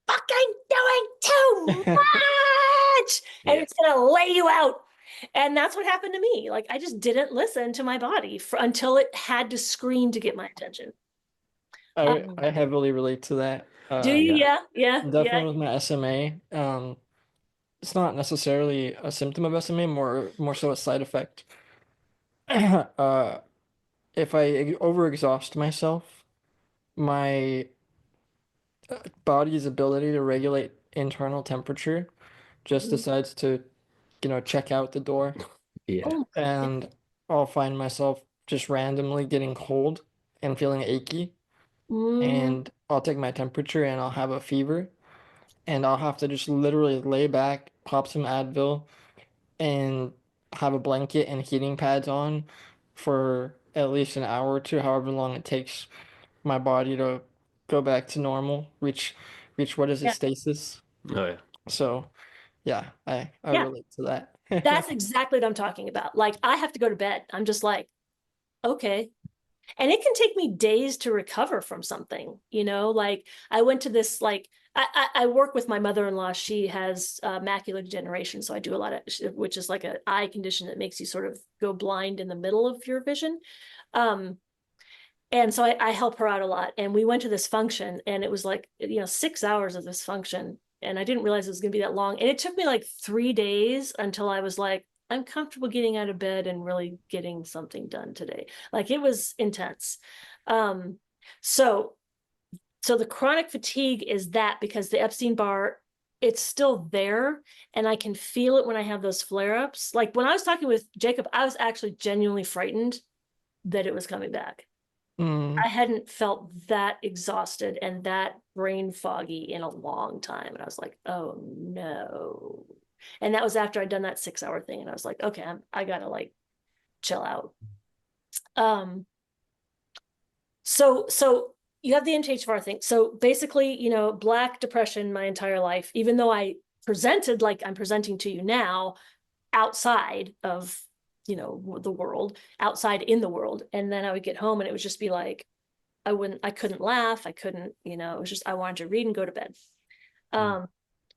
fucking doing too much. And it's gonna lay you out. And that's what happened to me. Like, I just didn't listen to my body until it had to scream to get my attention. I heavily relate to that. Do you? Yeah. Yeah. Definitely with my SMA. It's not necessarily a symptom of SMA, more so a side effect. Uh, if I overexhaust myself, my body's ability to regulate internal temperature just decides to, check out the door, Yeah. Oh, and I'll find myself just randomly getting cold and feeling achy. Mm, and I'll take my temperature and I'll have a fever, and I'll have to just literally lay back, pop some Advil, and have a blanket and heating pads on for at least an hour or two, however long it takes my body to go back to normal, reach what is it, yeah. stasis. Oh yeah. So yeah, I Yeah. relate to that. That's exactly what I'm talking about. Like, I have to go to bed. I'm just like, okay. And it can take me days to recover from something, like I went to this, like, I work with my mother-in-law. She has macular degeneration. So I do a lot of, which is like an eye condition that makes you sort of go blind in the middle of your vision. Um, and so I help her out a lot. And we went to this function, and it was like, 6 hours of this function. And I didn't realize it was going to be that long. And it took me like 3 days until I was like, I'm comfortable getting out of bed and really getting something done today. Like, it was intense. Um, so, so the chronic fatigue is that because the Epstein-Barr, it's still there, and I can feel it when I have those flare-ups. Like when I was talking with Jacob, I was actually genuinely frightened that it was coming back. Mm, I hadn't felt that exhausted and that brain foggy in a long time. And I was like, oh no. And that was after I'd done that 6 hour thing. And I was like, okay, I gotta like chill out. Um, so you have the MTHFR thing. So basically, Black depression my entire life, even though I presented like I'm presenting to you now outside of, the world, outside in the world. And then I would get home and it would just be like, I couldn't laugh. I couldn't, it was just, I wanted to read and go to bed. Um,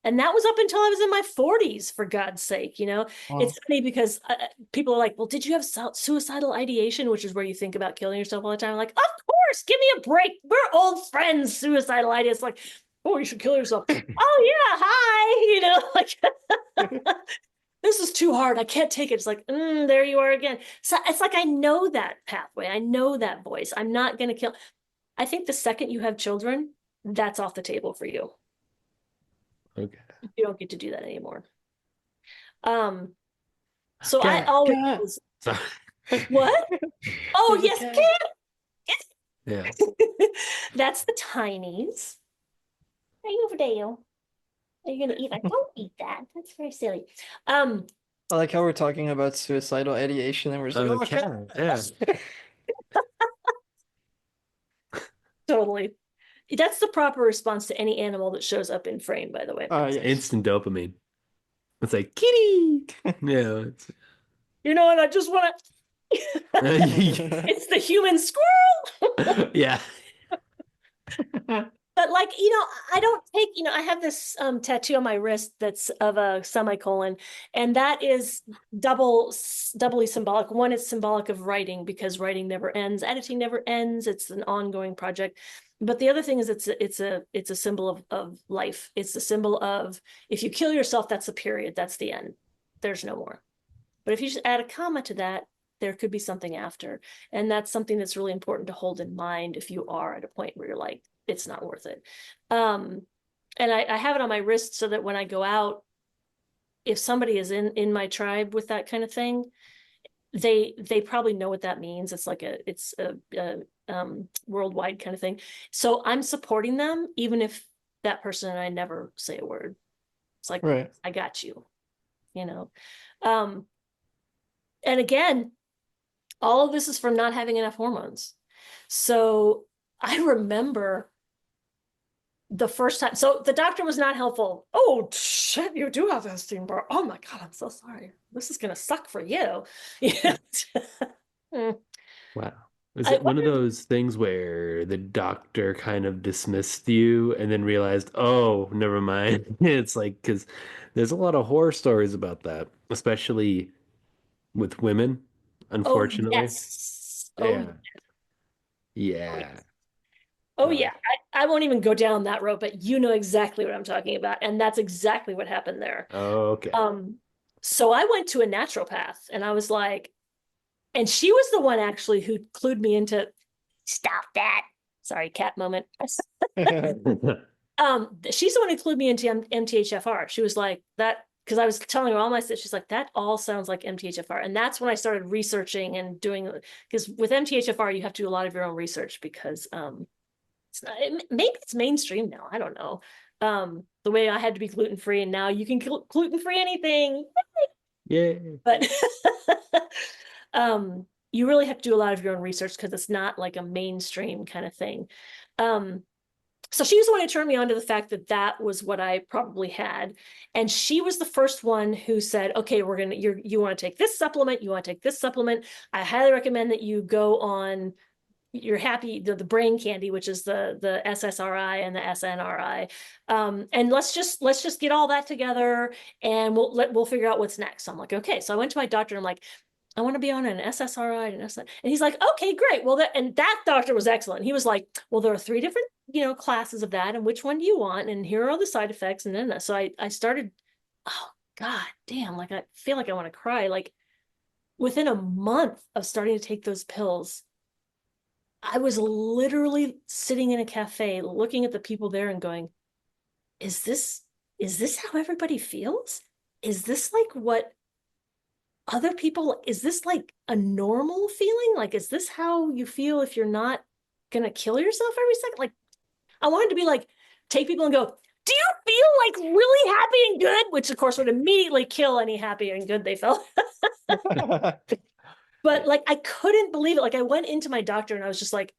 and that was up until I was in my 40s, for God's sake. wow. It's funny because people are like, well, did you have suicidal ideation, which is where you think about killing yourself all the time? I'm like, of course, give me a break. We're old friends. Suicidal ideas. It's like, oh, you should kill yourself. Oh yeah, hi. Like, this is too hard. I can't take it. It's like, there you are again. So it's like, I know that pathway. I know that voice. I'm not going to kill. I think the second you have children, that's off the table for you. Okay. You don't get to do that anymore. Um, so I Cat, always cat. was, So, what? Oh, There's a yes, cat. yes. that's the tinies. Are you over there? Are you gonna eat? Like, don't eat that. That's very silly. Um, I like how we're talking about suicidal ideation and we're just like, oh, Okay. cat. Yeah. totally. That's the proper response to any animal that shows up in frame, by the way. Yes. Instant dopamine. It's like kitty. Yeah. And I just want to. It's the human squirrel. Yeah. But like, I don't take, I have this tattoo on my wrist that's of a semicolon, and that is doubly symbolic. One, it's symbolic of writing, because writing never ends, editing never ends. It's an ongoing project. But the other thing is it's a symbol of life. It's a symbol of, if you kill yourself, that's the period, that's the end. There's no more. But if you just add a comma to that, there could be something after. And that's something that's really important to hold in mind if you are at a point where you're like, it's not worth it. And I have it on my wrist so that when I go out, if somebody is in my tribe with that kind of thing, they probably know what that means. It's like it's a worldwide kind of thing. So I'm supporting them, even if that person and I never say a word. It's like, Right. I got you, and again, all of this is from not having enough hormones. So I remember the first time, so the doctor was not helpful. Oh shit, you do have Epstein-Barr. Oh my God, I'm so sorry. This is gonna suck for you. Wow. Is I it one of wonder, those things where the doctor kind of dismissed you and then realized, oh, never mind? It's like, because there's a lot of horror stories about that, especially with women, oh unfortunately. yes. Oh, Yeah. oh yes. Yeah. Oh Uh, yeah. I won't even go down that road, but you know exactly what I'm talking about. And that's exactly what happened there. okay. So I went to a naturopath, and I was like, and she was the one actually who clued me into, stop that. Sorry, cat moment. She's the one who clued me into MTHFR. She was like, that, because I was telling her all my stuff. She's like, that all sounds like MTHFR. And that's when I started researching and doing, because with MTHFR, you have to do a lot of your own research, because It's not, maybe it's mainstream now. I don't know. The way I had to be gluten free, and now you can gluten free anything. Yeah. But you really have to do a lot of your own research because it's not like a mainstream kind of thing. Um, so she was the one who turned me on to the fact that that was what I probably had. And she was the first one who said, okay, you want to take this supplement, you want to take this supplement. I highly recommend that you go on you're happy the brain candy, which is the SSRI and the SNRI, and let's just get all that together, and we'll figure out what's next. So I'm like, okay. So I went to my doctor and I'm like, I want to be on an SSRI and SN, and he's like, okay, great. Well, that doctor was excellent. He was like, well, there are three different classes of that, and which one do you want? And here are all the side effects. And then so I started. Oh God damn! Like I feel like I want to cry. Like within a month of starting to take those pills, I was literally sitting in a cafe looking at the people there and going, is this how everybody feels? Is this like what other people, is this like a normal feeling? Like, is this how you feel if you're not gonna kill yourself every second? Like, I wanted to be like, take people and go, do you feel like really happy and good? Which of course would immediately kill any happy and good they felt. But like, I couldn't believe it. Like, I went into my doctor and I was just like,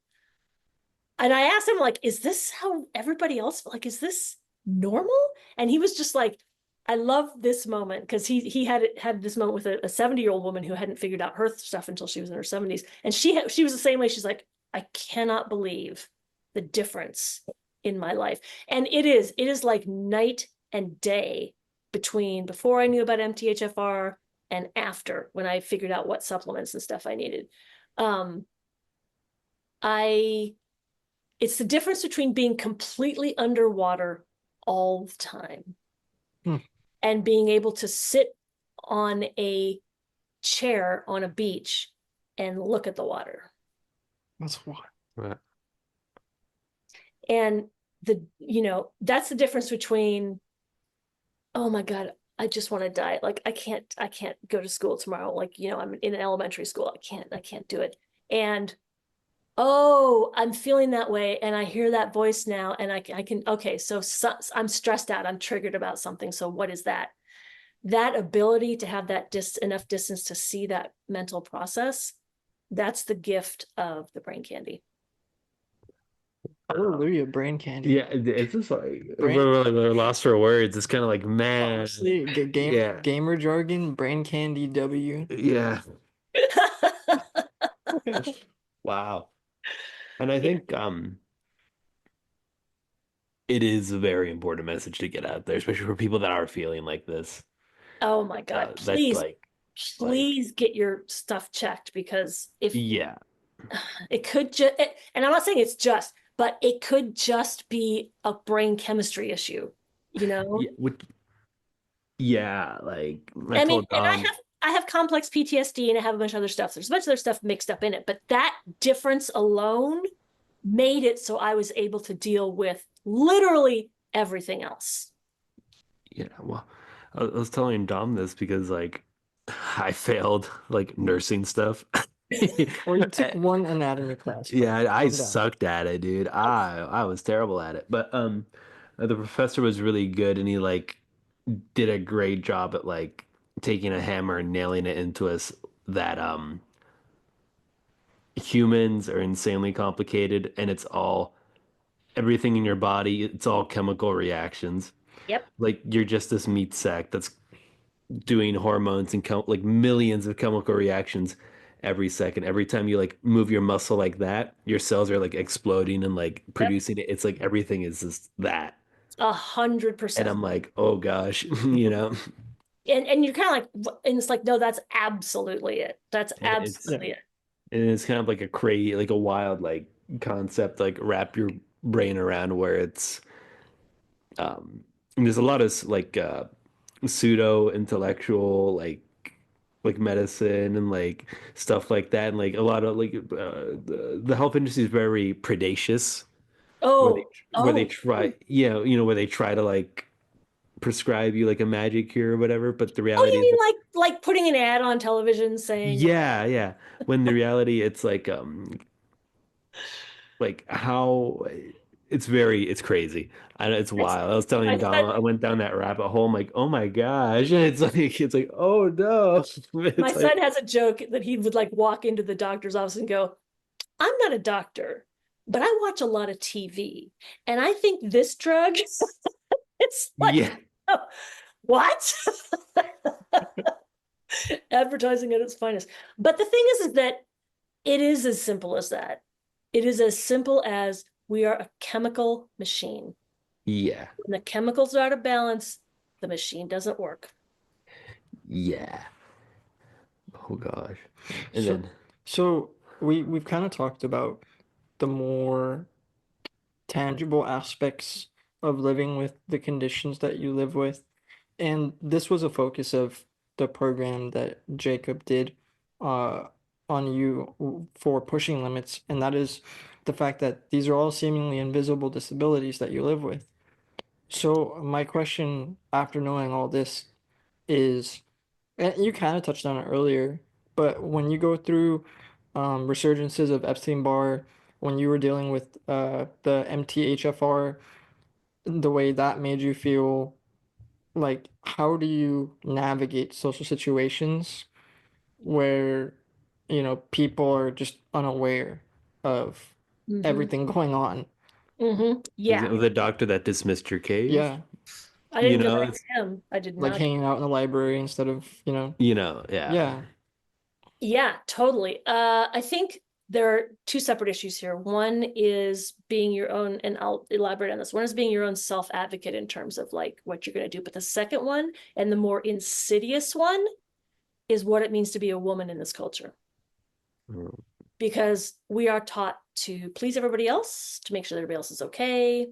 and I asked him, like, is this how everybody else, like, is this normal? And he was just like, I love this moment because he had this moment with a 70-year-old woman who hadn't figured out her stuff until she was in her 70s. And she was the same way. She's like, I cannot believe the difference in my life. And it is like night and day between before I knew about MTHFR and after, when I figured out what supplements and stuff I needed. Um, I It's the difference between being completely underwater all the time Hmm. and being able to sit on a chair on a beach and look at the water. That's what. Right. And that's the difference between, oh my God, I just want to die. Like I can't go to school tomorrow. Like, I'm in elementary school. I can't do it. And oh, I'm feeling that way. And I hear that voice now. And I can, okay, so I'm stressed out. I'm triggered about something. So what is that? That ability to have that enough distance to see that mental process, that's the gift of the brain candy. Hallelujah, brain candy. Yeah, it's just like Brain. we're lost for words. It's kind of like, man, Honestly, yeah, gamer jargon, brain candy W. yeah, wow. And I think it is a very important message to get out there, especially for people that are feeling like this. Oh my God, That please, please get your stuff checked, because if yeah, it could just, and I'm not saying it's just, but it could just be a brain chemistry issue, you know? yeah, yeah, like I I mean, told and I have complex PTSD and I have a bunch of other stuff. There's a bunch of other stuff mixed up in it, but that difference alone made it so I was able to deal with literally everything else. yeah, well, I was telling Dom this because like I failed like nursing stuff. Or you took one anatomy class, bro. Yeah, I Calm down. sucked at it, dude. I was terrible at it. But the professor was really good and he like did a great job at like taking a hammer and nailing it into us that humans are insanely complicated and it's all everything in your body, it's all chemical reactions. Yep. Like you're just this meat sack that's doing hormones and like millions of chemical reactions every second. Every time you like move your muscle like that, your cells are like exploding and like Yep. producing it. It's like everything is just that. hundred And percent. I'm like, oh gosh, you know, And you're kind of like, and it's like, no, that's absolutely it. That's and Yeah. absolutely it. it's kind of like a crazy, like a wild like concept, like wrap your brain around where it's there's a lot of like pseudo intellectual like medicine and like stuff like that and like a lot of like the health industry is very predacious where they Oh, where they oh, try where they try to like prescribe you like a magic cure or whatever but the oh, reality you is mean like putting an ad on television saying like, yeah, when the reality it's like how it's crazy. It's wild. I was telling My son, Dom, I went down that rabbit hole. I'm like, oh my gosh. And it's like, oh no. my It's son like, has a joke that he would like walk into the doctor's office and go, I'm not a doctor, but I watch a lot of TV. And I think this drug, it's like, yeah, oh, what? Advertising at its finest. But the thing is that it is as simple as that. It is as simple as we are a chemical machine. yeah, When the chemicals are out of balance, the machine doesn't work. yeah. Oh gosh. And So then so we've kind of talked about the more tangible aspects of living with the conditions that you live with. And this was a focus of the program that Jacob did uh, on you for pushing limits, and that is the fact that these are all seemingly invisible disabilities that you live with. So my question after knowing all this is, and you kind of touched on it earlier, but when you go through resurgences of Epstein-Barr, when you were dealing with the MTHFR, the way that made you feel, like how do you navigate social situations where, people are just unaware of Mm-hmm. everything going on? Mm-hmm. for Yeah. example, the doctor that dismissed your case, Yeah, I you didn't go know, back it's to him. I did like not. hanging out in the library instead of, yeah. yeah. Yeah, totally. I think there are two separate issues here. One is being your own, and I'll elaborate on this. One is being your own self-advocate in terms of like what you're going to do. But the second one, and the more insidious one, is what it means to be a woman in this culture. Mm. Because we are taught to please everybody else, to make sure that everybody else is okay,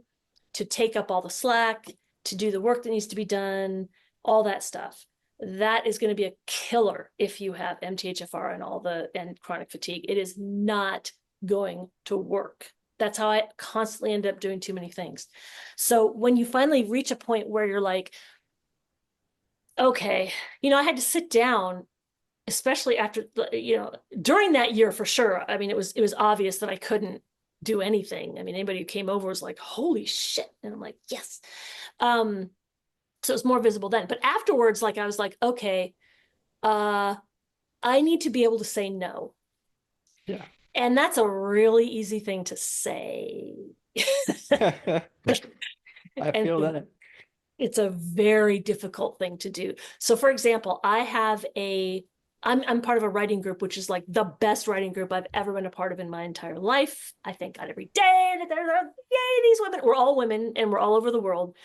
to take up all the slack, to do the work that needs to be done, all that stuff. That is going to be a killer if you have MTHFR and chronic fatigue. It is not going to work. That's how I constantly end up doing too many things. So when you finally reach a point where you're like, okay, I had to sit down, especially after, during that year for sure. I mean, it was obvious that I couldn't do anything. I mean, anybody who came over was like, holy shit. And I'm like, yes. Um, so it's more visible then. But afterwards, like I was like, okay, I need to be able to say no. Yeah. And that's a really easy thing to say. I And feel that. it's a very difficult thing to do. So for example, I'm part of a writing group, which is like the best writing group I've ever been a part of in my entire life. I thank God every day that yay, these women, we're all women and we're all over the world.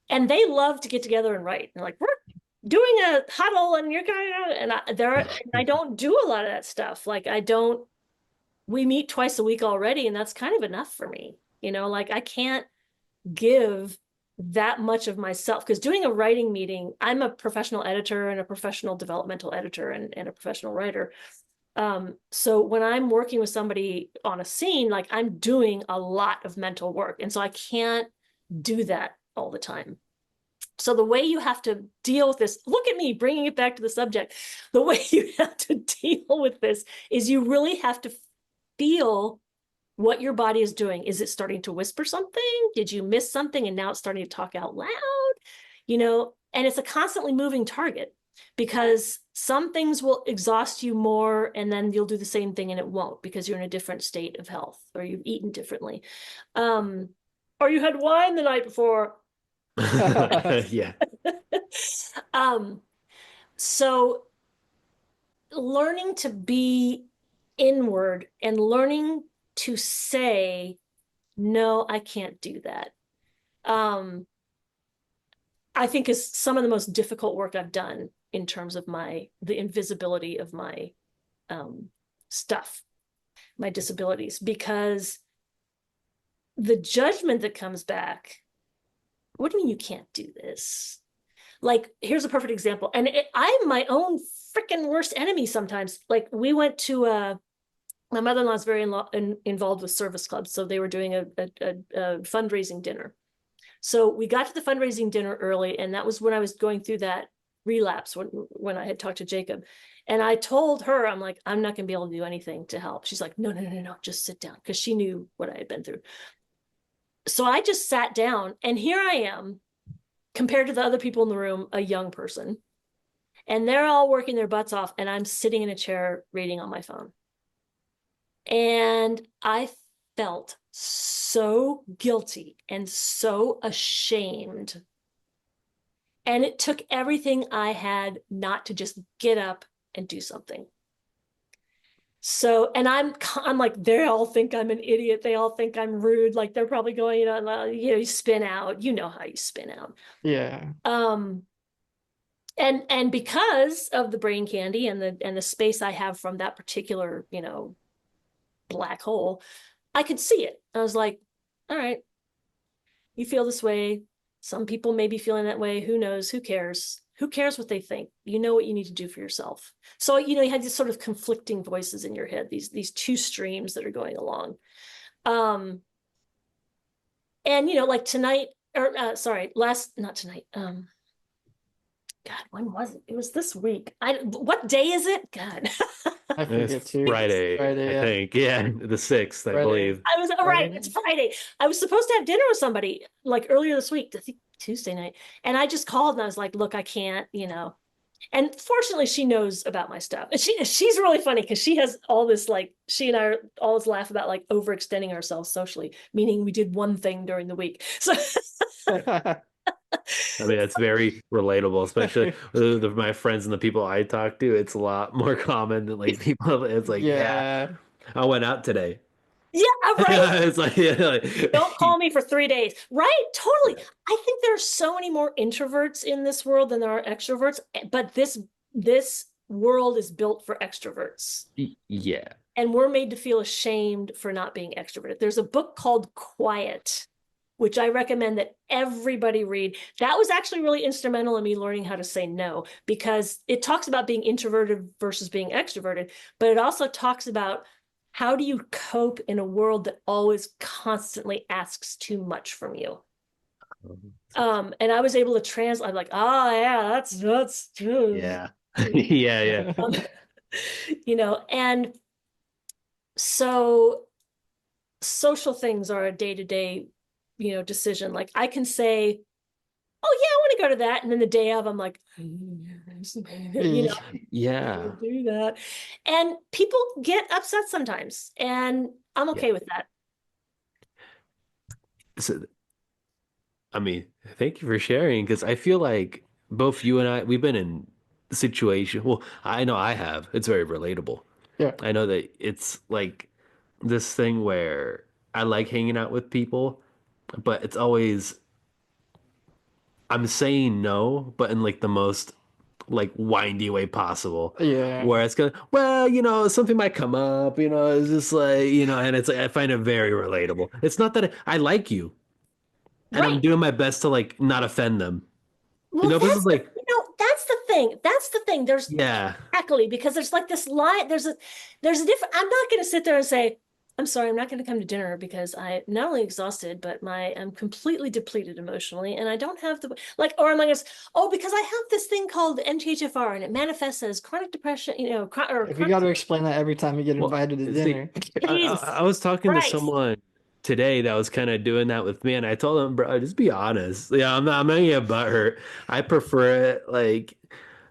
And they love to get together and write. And like, we're doing a huddle and you're going, and I don't do a lot of that stuff. Like we meet twice a week already, and that's kind of enough for me. Like I can't give that much of myself, because doing a writing meeting, I'm a professional editor and a professional developmental editor and a professional writer. So when I'm working with somebody on a scene, like I'm doing a lot of mental work. And so I can't do that all the time. So the way you have to deal with this, look at me bringing it back to the subject. The way you have to deal with this is you really have to feel what your body is doing. Is it starting to whisper something? Did you miss something and now it's starting to talk out loud? And it's a constantly moving target, because some things will exhaust you more and then you'll do the same thing and it won't, because you're in a different state of health or you've eaten differently. Or you had wine the night before. Yeah. um, so learning to be inward and learning to say, no, I can't do that. I think is some of the most difficult work I've done in terms of the invisibility of my stuff, my disabilities, because the judgment that comes back, what do you mean you can't do this? Like, here's a perfect example. And I'm my own freaking worst enemy sometimes. Like, we went to my mother-in-law's very involved with service clubs. So they were doing a fundraising dinner. So we got to the fundraising dinner early, and that was when I was going through that relapse when I had talked to Jacob. And I told her, I'm like, I'm not going to be able to do anything to help. She's like, no, just sit down, because she knew what I had been through. So I just sat down, and here I am, compared to the other people in the room, a young person, and they're all working their butts off, and I'm sitting in a chair reading on my phone. And I felt so guilty and so ashamed. And it took everything I had not to just get up and do something. So, and I'm like, they all think I'm an idiot. They all think I'm rude. Like they're probably going, you spin out. You know how you spin out. Yeah. And because of the brain candy and the space I have from that particular, black hole, I could see it. I was like, all right, you feel this way. Some people may be feeling that way. Who knows? Who cares? Who cares what they think? You know what you need to do for yourself. So, you had these sort of conflicting voices in your head, these two streams that are going along. And, like tonight, or sorry, not tonight. God, when was it? It was this week. What day is it? God. I forget too. Friday, Friday, I yeah. think. Yeah, the 6th, I Friday. believe. I was right. It's Friday. I was supposed to have dinner with somebody like earlier this week, I think Tuesday night. And I just called and I was like, look, I can't, And fortunately, she knows about my stuff. And she's really funny because she has all this, like, she and I always laugh about like overextending ourselves socially, meaning we did one thing during the week. So I mean, it's very relatable, especially with my friends and the people I talk to. It's a lot more common than like people. It's like, yeah, I went out today. Yeah, right. It's like, Don't call me for 3 days. Right? Totally. I think there are so many more introverts in this world than there are extroverts, but this world is built for extroverts. Yeah. And we're made to feel ashamed for not being extroverted. There's a book called Quiet, which I recommend that everybody read. That was actually really instrumental in me learning how to say no, because it talks about being introverted versus being extroverted, but it also talks about how do you cope in a world that always constantly asks too much from you. And I was able to translate. I'm like, yeah, that's true. Yeah. Yeah. And so social things are a day-to-day decision. Like I can say, oh yeah, I want to go to that, and then the day of I'm like, yeah, do that. And people get upset sometimes, and I'm okay with that. So, I mean, thank you for sharing, because I feel like both you and I, we've been in the situation. Well, I know I have. It's very relatable. Yeah. I know that it's like this thing where I like hanging out with people, but it's always I'm saying no, but in like the most like windy way possible. Yeah. Where it's gonna, well, something might come up, it's just like, and it's like I find it very relatable. It's not that I like you, and I'm doing my best to like not offend them. Well, this is like that's the thing. That's the thing. There's exactly, because there's like this line. There's a different. I'm not going to sit there and say, I'm sorry, I'm not going to come to dinner because I'm not only exhausted, but I'm completely depleted emotionally, and I don't have or am I going to, because I have this thing called MTHFR, and it manifests as chronic depression, if you got to explain that every time you get invited to dinner. I was talking to someone today that was kind of doing that with me, and I told him, bro, just be honest. Yeah, I'm not gonna get butthurt. I prefer it like,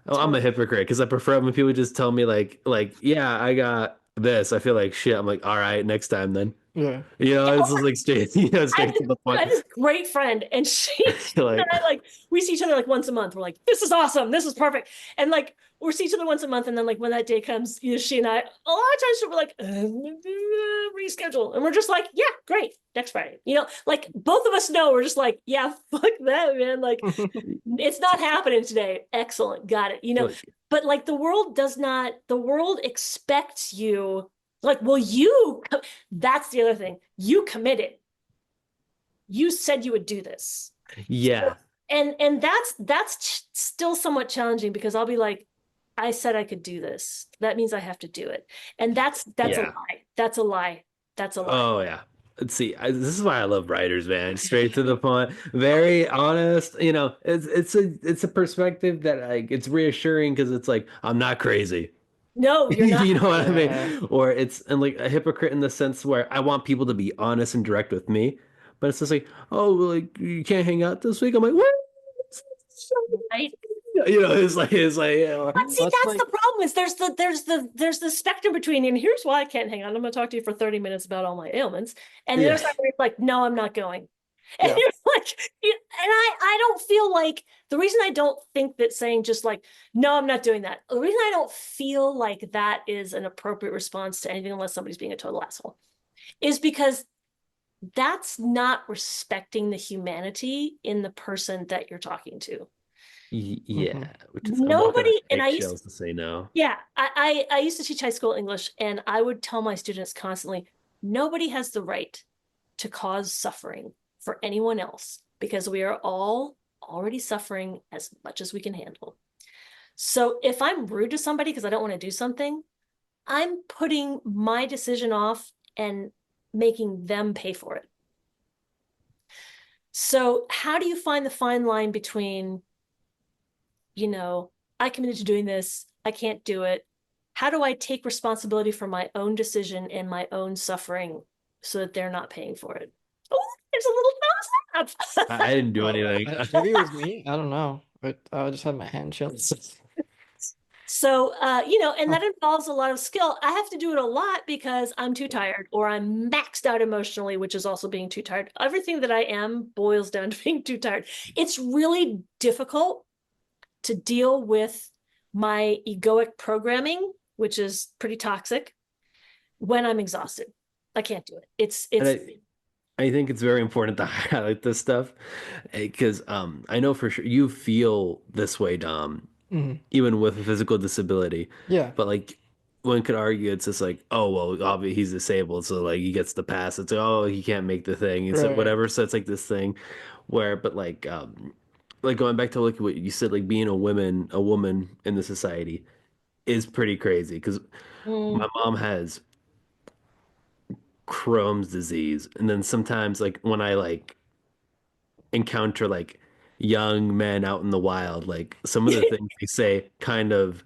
I'm a hypocrite because I prefer it when people just tell me like, yeah, I got this. I feel like shit. I'm like, all right, next time then. Yeah. It's just like straight to the point. I have this great friend, and she and I we see each other like once a month. We're like, this is awesome, this is perfect, and like we see each other once a month, and then like when that day comes, she and I a lot of times we're like reschedule, and we're just like, yeah, great, next Friday. Like both of us know we're just like, yeah, fuck that, man. Like it's not happening today. Excellent, got it. But like the world expects you. Like, well, that's the other thing. You committed. You said you would do this. Yeah. So, and that's still somewhat challenging, because I'll be like, I said I could do this. That means I have to do it. And that's a lie. That's a lie. That's a lie. Oh yeah. Let's see. This is why I love writers, man. Straight to the point, very honest. It's a perspective that it's reassuring, because it's like I'm not crazy. No, you're not. You know what I mean? Or it's like a hypocrite in the sense where I want people to be honest and direct with me, But it's just like, oh, well, like you can't hang out this week. I'm like, what? Right. It's like, But see, That's that's the like, problem is there's the spectrum between, and here's why I can't hang out. I'm gonna talk to you for 30 minutes about all my ailments. And the other yeah, side where it's like, no, I'm not going. And yeah. you're like, and I don't feel like the reason I don't think that saying just like, no, I'm not doing that. The reason I don't feel like that is an appropriate response to anything unless somebody's being a total asshole is because that's not respecting the humanity in the person that you're talking to. Hmm. yeah, which is I'm walking on Nobody, and I used eggshells to say no. yeah, I used to teach high school English, and I would tell my students constantly, nobody has the right to cause suffering for anyone else because we are all already suffering as much as we can handle. So if I'm rude to somebody because I don't want to do something, I'm putting my decision off and making them pay for it. So how do you find the fine line between, you know, I committed to doing this, I can't do it. How do I take responsibility for my own decision and my own suffering so that they're not paying for it? Oh, there's a little thumbs I up. didn't do Oh, anything. maybe it was me. I don't know, but I just had my hand chills. So, and Huh. that involves a lot of skill. I have to do it a lot because I'm too tired or I'm maxed out emotionally, which is also being too tired. Everything that I am boils down to being too tired. It's really difficult to deal with my egoic programming, which is pretty toxic, when I'm exhausted. I can't do it. It's And it's I think it's very important to highlight this stuff because I know for sure you feel this way, Dom, Mhm. even with a physical disability. Yeah, But like one could argue it's just like, oh well, obviously he's disabled, so like he gets the pass. It's like, oh, he can't make the thing. It's like right. whatever. So it's like this thing where, but like going back to like what you said, like being a woman in the society is pretty crazy because mm, my mom has Crohn's disease, and then sometimes like when I like encounter like young men out in the wild, like some of the things they say kind of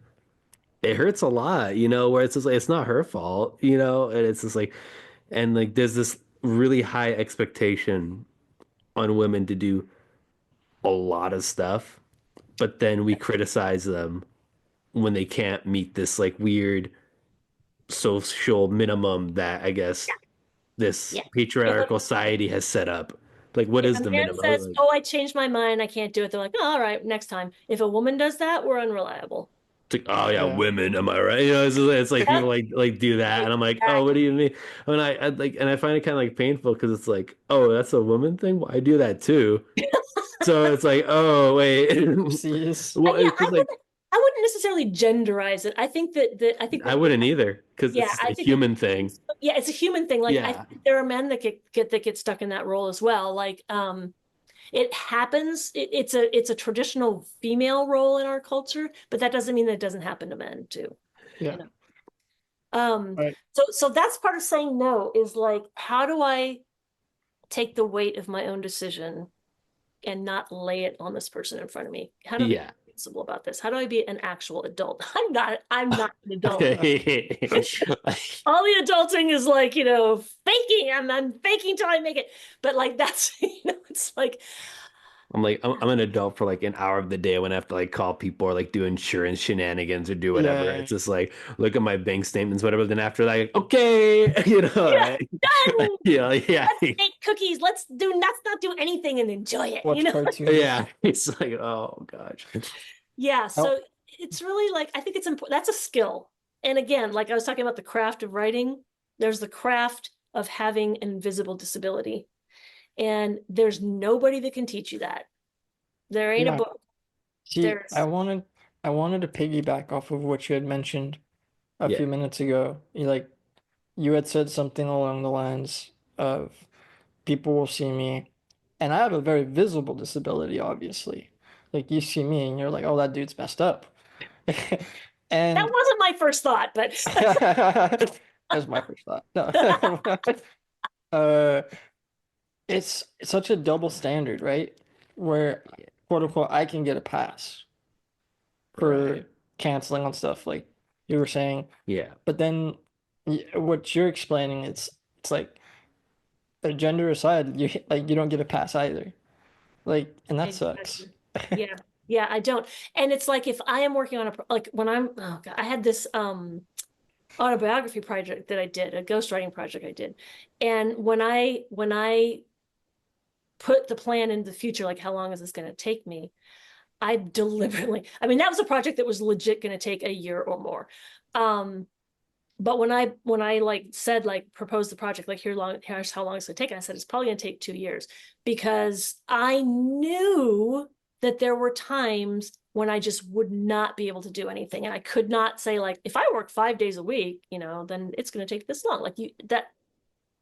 it hurts a lot, where it's just like it's not her fault, and it's just like and like there's this really high expectation on women to do a lot of stuff, but then we criticize them when they can't meet this like weird social minimum that I guess this yeah. If a, patriarchal society has set up. Like, what if is a the man minimum? says, Like, "Oh, I changed my mind, I can't do it," they're like, "Oh, all right, next time." If a woman does that, we're unreliable. it's like, oh yeah, Yeah. women, am I right? It's like people Yep, like do that, and I'm like, oh, what do exactly. you mean? I like, and I find it kind of like painful because it's like, oh, that's a woman thing. Well, I do that too. So it's like, oh wait, Oopsies. well, Yeah, it's just like I wouldn't necessarily genderize it. I think I what we wouldn't either because yeah, it's just I a think what human thing. yeah, it's a human thing. Like I Yeah, think there are men that get stuck in that role as well. Like it happens. It's a traditional female role in our culture, but that doesn't mean that it doesn't happen to men too. You Yeah. know. Um, Right. so that's part of saying no is like, how do I take the weight of my own decision and not lay it on this person in front of me? How do I be yeah. sensible about this? How do I be an actual adult? I'm not an adult. All the adulting is like, faking. I'm faking till I make it. But like that's, it's like, I'm like I'm an adult for like an hour of the day when I have to like call people or like do insurance shenanigans or do whatever. Yeah. It's just like look at my bank statements, whatever. Then after that, like, okay, yeah, right? done. Yeah, Let's make cookies. Let's not do anything and enjoy it, Watch cartoons. yeah. It's like oh gosh, Yeah, Oh, so it's really like I think it's important. That's a skill. And again, like I was talking about the craft of writing, there's the craft of having an invisible disability. And there's nobody that can teach you that. There ain't a yeah. book. See, I There's wanted I wanted to piggyback off of what you had mentioned a yeah, few minutes ago. You had said something along the lines of people will see me, and I have a very visible disability, obviously. Like you see me and you're like, oh, that dude's messed up. that And wasn't my first thought, but that's my first thought. No. Uh, it's such a double standard, right? Where quote unquote I can get a pass for right, canceling on stuff like you were saying, yeah, but then what you're explaining, it's like gender aside, you don't get a pass either. Like, and that sucks. Exactly. Yeah. Yeah, I don't. And it's like if I am working on like when oh God, I had this autobiography project that I did, a ghostwriting project I did. And when I put the plan into the future, like how long is this going to take me? I deliberately, I mean, that was a project that was legit going to take a year or more. But when I like said, like proposed the project, like here's how long it's gonna take, and I said it's probably gonna take 2 years because I knew that there were times when I just would not be able to do anything. And I could not say, like, if I work 5 days a week, then it's gonna take this long. Like that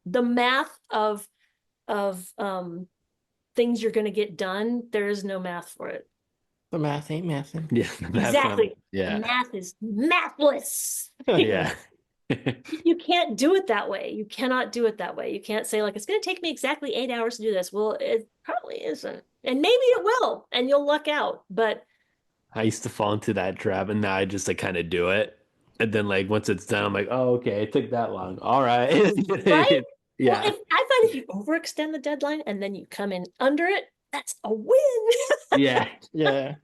the math of things you're gonna get done, there is no math for it. The math ain't mathin'. Yeah, Exactly. The yeah, math is mathless. yeah. You can't do it that way. You cannot do it that way. You can't say, like, it's going to take me exactly 8 hours to do this. Well, it probably isn't. And maybe it will, and you'll luck out. But I used to fall into that trap, and now I just like kind of do it, and then like once it's done, I'm like, oh, okay, it took that long. All right, right? Well, yeah, if I find if you overextend the deadline and then you come in under it, that's a win. yeah. Yeah.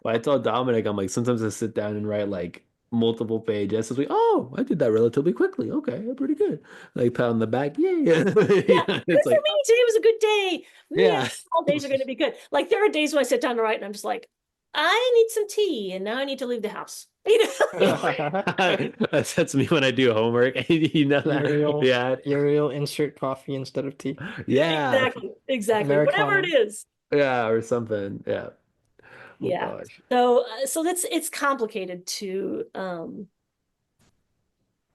Well, I told Dominic, I'm like, sometimes I sit down and write like multiple pages. It's like, oh, I did that relatively quickly. Okay, pretty good. Like pat on the back, yeah, yeah. Yeah, good It's for like, me. Today was a good day. Man, yeah. all days are going to be good. Like there are days when I sit down to write and I'm just like, I need some tea, and now I need to leave the house. That's me when I do homework. You know that? Uriel, Yeah, Uriel, insert coffee instead of tea. yeah, Exactly. Whatever it Americano. is. yeah, or something. Yeah. Oh Yeah. gosh. So that's it's complicated to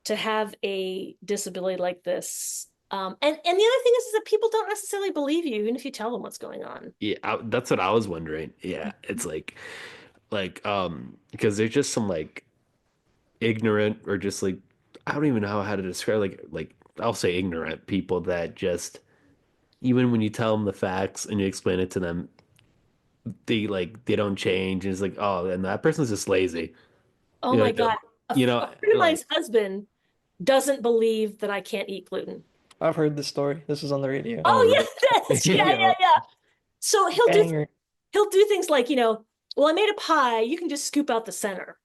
have a disability like this. And the other thing is that people don't necessarily believe you, even if you tell them what's going on. Yeah, that's what I was wondering. Yeah, it's because there's just some like ignorant or just like I don't even know how to describe like I'll say ignorant people that just even when you tell them the facts and you explain it to them, they don't change. And it's like, oh, and that person's just lazy. Oh You know, my God. A friend of like mine's husband doesn't believe that I can't eat gluten. I've heard this story. This is on the radio. oh, Oh really? yeah, yeah, You yeah, know, yeah. So Banger. he'll do things like, well, I made a pie, you can just scoop out the center.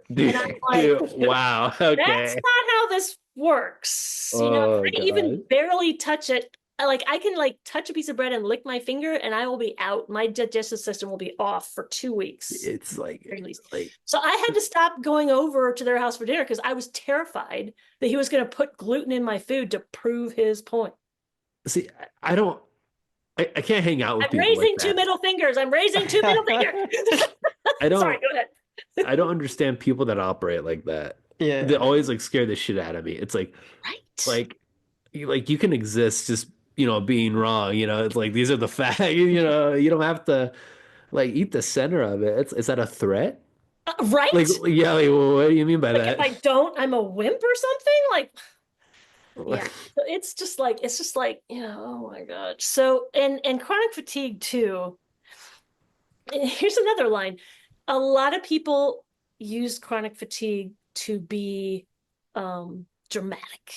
And I'm like, dude, wow. that's Okay. not how this works. If Oh I even God. barely touch it, I can like touch a piece of bread and lick my finger and I will be out. My digestive system will be off for 2 weeks. It's At least. like So I had to stop going over to their house for dinner because I was terrified that he was going to put gluten in my food to prove his point. see, I don't I can't hang out with I'm people like raising two that. middle fingers. I'm raising two middle fingers. I Sorry, don't go ahead. I don't understand people that operate like that. They Yeah. always like scare the shit out of me. It's Right. like you can exist just being wrong. It's like these are the facts. You don't have to like eat the center of it. Is that a threat? Like Right? yeah, like, what do you mean by Like if that? I don't, I'm a wimp or something. Like, yeah. So it's just like, oh my God. So and chronic fatigue too. Here's another line. A lot of people use chronic fatigue to be dramatic.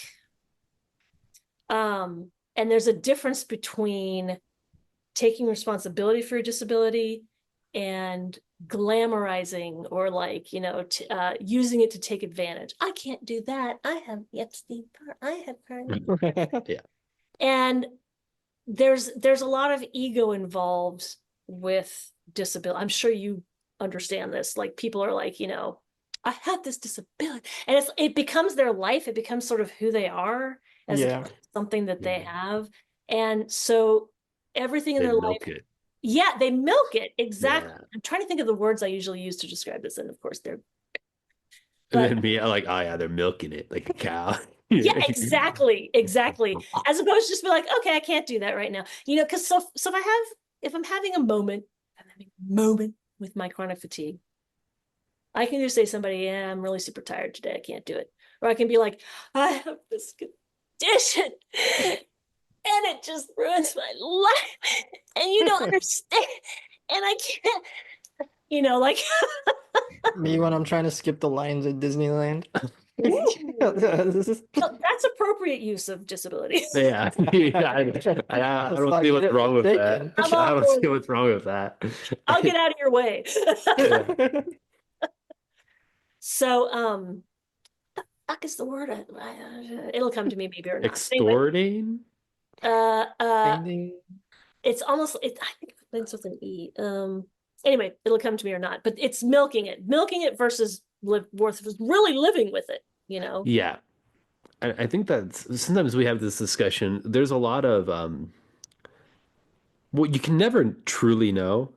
And there's a difference between taking responsibility for your disability and glamorizing or like using it to take advantage. I can't do that. I have Epstein-Barr. I have chronic. Yeah. And there's a lot of ego involved with disability. I'm sure you understand this. Like people are like, I have this disability, and it becomes their life. It becomes sort of who they are as Yeah. something that they Mhm. have, and so everything in They their life, milk it. yeah, they milk it exactly. Yeah. I'm trying to think of the words I usually use to describe this, and of course they're, And but then me, I like, oh yeah, they're milking it like a cow. yeah, exactly. As opposed to just be like, okay, I can't do that right now. Because so if I'm having a moment, with my chronic fatigue, I can just say to somebody, yeah, I'm really super tired today. I can't do it. Or I can be like, I have this condition and it just ruins my life. And you don't understand. And I can't, like Me when I'm trying to skip the lines at Disneyland. Well, that's appropriate use of disability. Yeah, I don't see what's wrong with that. I'm I all don't for see it. what's wrong with that. I'll get out of your way. Yeah. So, fuck is the word? It'll come to me, maybe or not. Anyway, Extorting? uh, uh, Finding it's almost it. I think it begins with an E. Anyway, it'll come to me or not. But it's milking it versus worth really living with it. You know. Yeah. I think that sometimes we have this discussion. There's a lot of well, you can never truly know.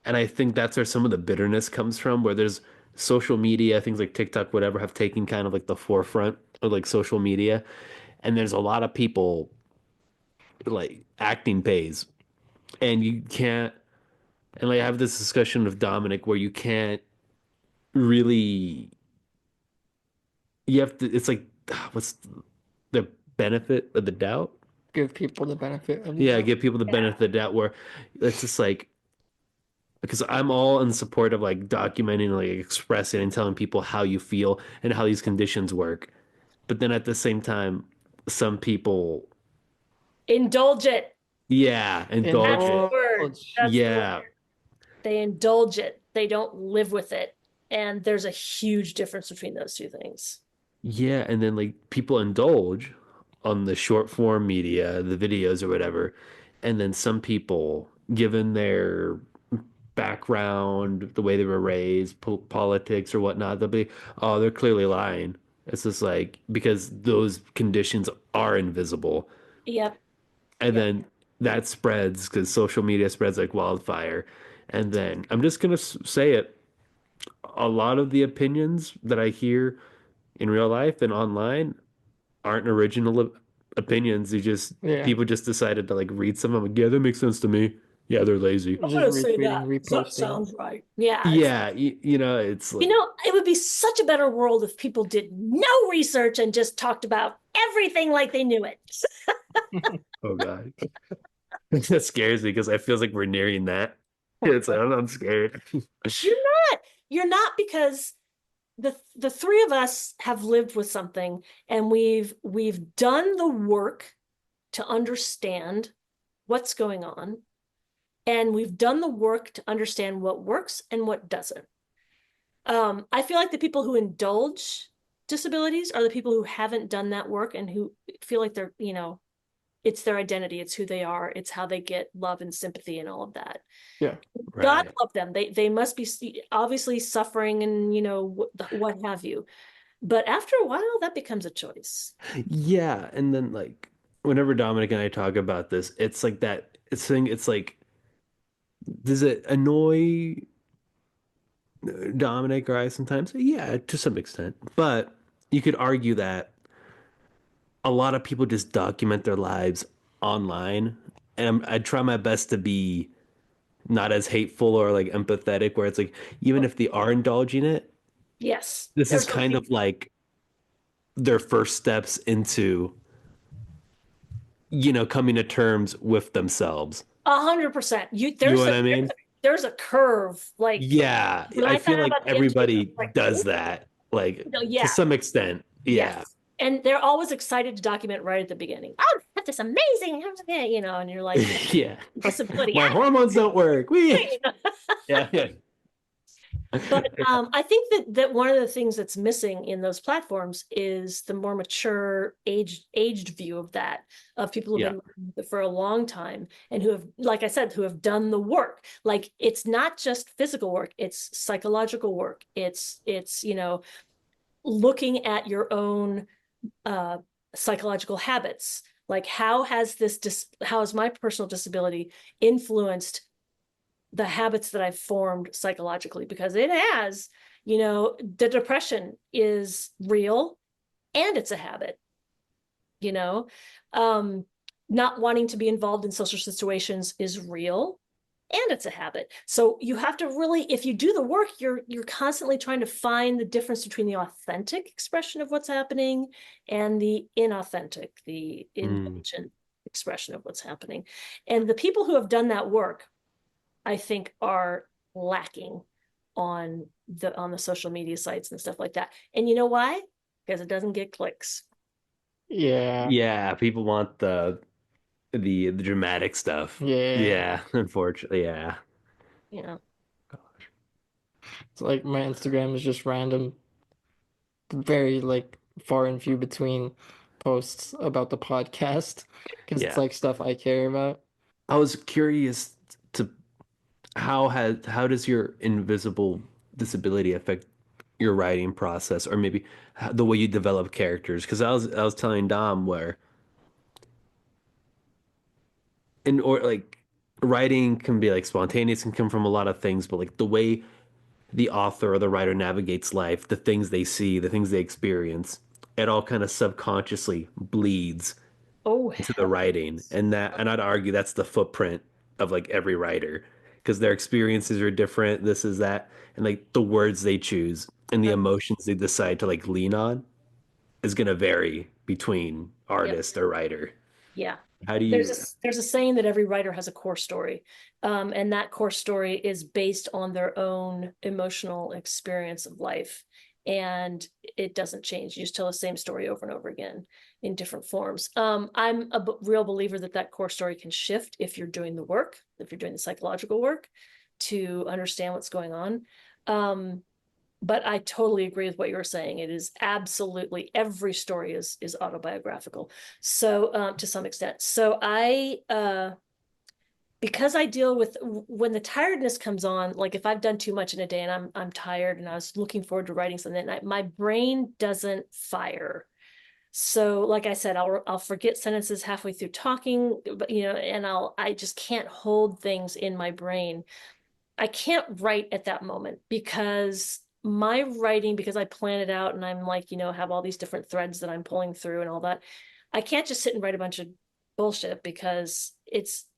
And I think that's where some of the bitterness comes from, where there's social media, things like TikTok, whatever, have taken kind of like the forefront of like social media. And there's a lot of people like acting pays. And you can't, and like I have this discussion with Dominic where you can't really, you have to, it's like, what's the benefit of the doubt? give people the benefit of the Yeah, doubt. give people the benefit of the doubt where it's just like, because I'm all in support of like documenting, like expressing and telling people how you feel and how these conditions work. But then at the same time, some people, Indulge it. yeah, That's indulge the it. word. Indulge. That's the word. Yeah. They indulge it. They don't live with it. And there's a huge difference between those two things. Yeah. And then like people indulge on the short form media, the videos or whatever. And then some people, given their background, the way they were raised, politics or whatnot, they'll be, oh, they're clearly lying. It's just like because those conditions are invisible. Yep. And Yep. then that spreads because social media spreads like wildfire. And then I'm just gonna say it. A lot of the opinions that I hear in real life and online aren't original opinions. They just Yeah. people just decided to like read some of them. Like, yeah, that makes sense to me. Yeah, they're lazy. I'm Just gonna say retweeting, that. That reposting. sounds right. Yeah. Yeah, you know, it's You like, know, it would be such a better world if people did no research and just talked about everything like they knew it. oh God. That scares me because I feel like we're nearing that. It's like, I'm scared. You're not. You're not because the three of us have lived with something and we've done the work to understand what's going on, and we've done the work to understand what works and what doesn't. I feel like the people who indulge disabilities are the people who haven't done that work and who feel like they're, it's their identity, it's who they are, it's how they get love and sympathy and all of that. Yeah. God Right. love them. They must be obviously suffering and what have you. But after a while, that becomes a choice. Yeah, and then like whenever Dominic and I talk about this, it's like that it's thing, it's like, does it annoy Dominic or I sometimes? Yeah, to some extent. But you could argue that a lot of people just document their lives online, and I try my best to be not as hateful or like empathetic, where it's like even if they are indulging it, Yes, this is there's kind of like their first steps into, coming to terms with themselves. 100%. You know what I mean? There's a curve. Like Yeah, when I I feel found out like about the MTHFR, everybody like, does that, like to yeah, some extent. Yeah. yes. And they're always excited to document right at the beginning. Oh, that's just amazing. And you're like, Yeah. disability. My hormones don't work. We yeah, yeah. But I think that one of the things that's missing in those platforms is the more mature, aged view of that, of people who've Yeah. been working with it for a long time and who have, like I said, who have done the work. Like it's not just physical work; it's psychological work. It's looking at your own psychological habits. Like how has my personal disability influenced the habits that I've formed psychologically? Because it has, the depression is real and it's a habit, you know, um, not wanting to be involved in social situations is real and it's a habit. So you have to really, if you do the work, you're constantly trying to find the difference between the authentic expression of what's happening and the inauthentic, the Mm. indulgent expression of what's happening. And the people who have done that work, I think, are lacking on the social media sites and stuff like that. And you know why? because it doesn't get clicks. Yeah. Yeah, people want the dramatic stuff. Yeah. Yeah, unfortunately, yeah. You know. It's like my Instagram is just random, very like far and few between posts about the podcast because it's Yeah. like stuff I care about. I was curious to how does your invisible disability affect your writing process, or maybe the way you develop characters? Because I was telling Dom where in or like writing can be like spontaneous and come from a lot of things, but like the way the author or the writer navigates life, the things they see, the things they experience, it all kind of subconsciously bleeds Oh, into the hell writing. yes. And I'd argue that's the footprint of like every writer because their experiences are different, this is that, and like the words they choose and the emotions they decide to like lean on is going to vary between Yep. artist or writer. Yeah. How do There's you a saying that every writer has a core story, and that core story is based on their own emotional experience of life, and it doesn't change. You just tell the same story over and over again in different forms. I'm a real believer that that core story can shift if you're doing the work, if you're doing the psychological work to understand what's going on. But I totally agree with what you were saying. It is absolutely every story is autobiographical. So to some extent. So I because I deal with when the tiredness comes on, like if I've done too much in a day and I'm tired and I was looking forward to writing something, my brain doesn't fire. So like I said, I'll forget sentences halfway through talking, but and I just can't hold things in my brain. I can't write at that moment because my writing, because I plan it out and I'm like, have all these different threads that I'm pulling through and all that. I can't just sit and write a bunch of bullshit because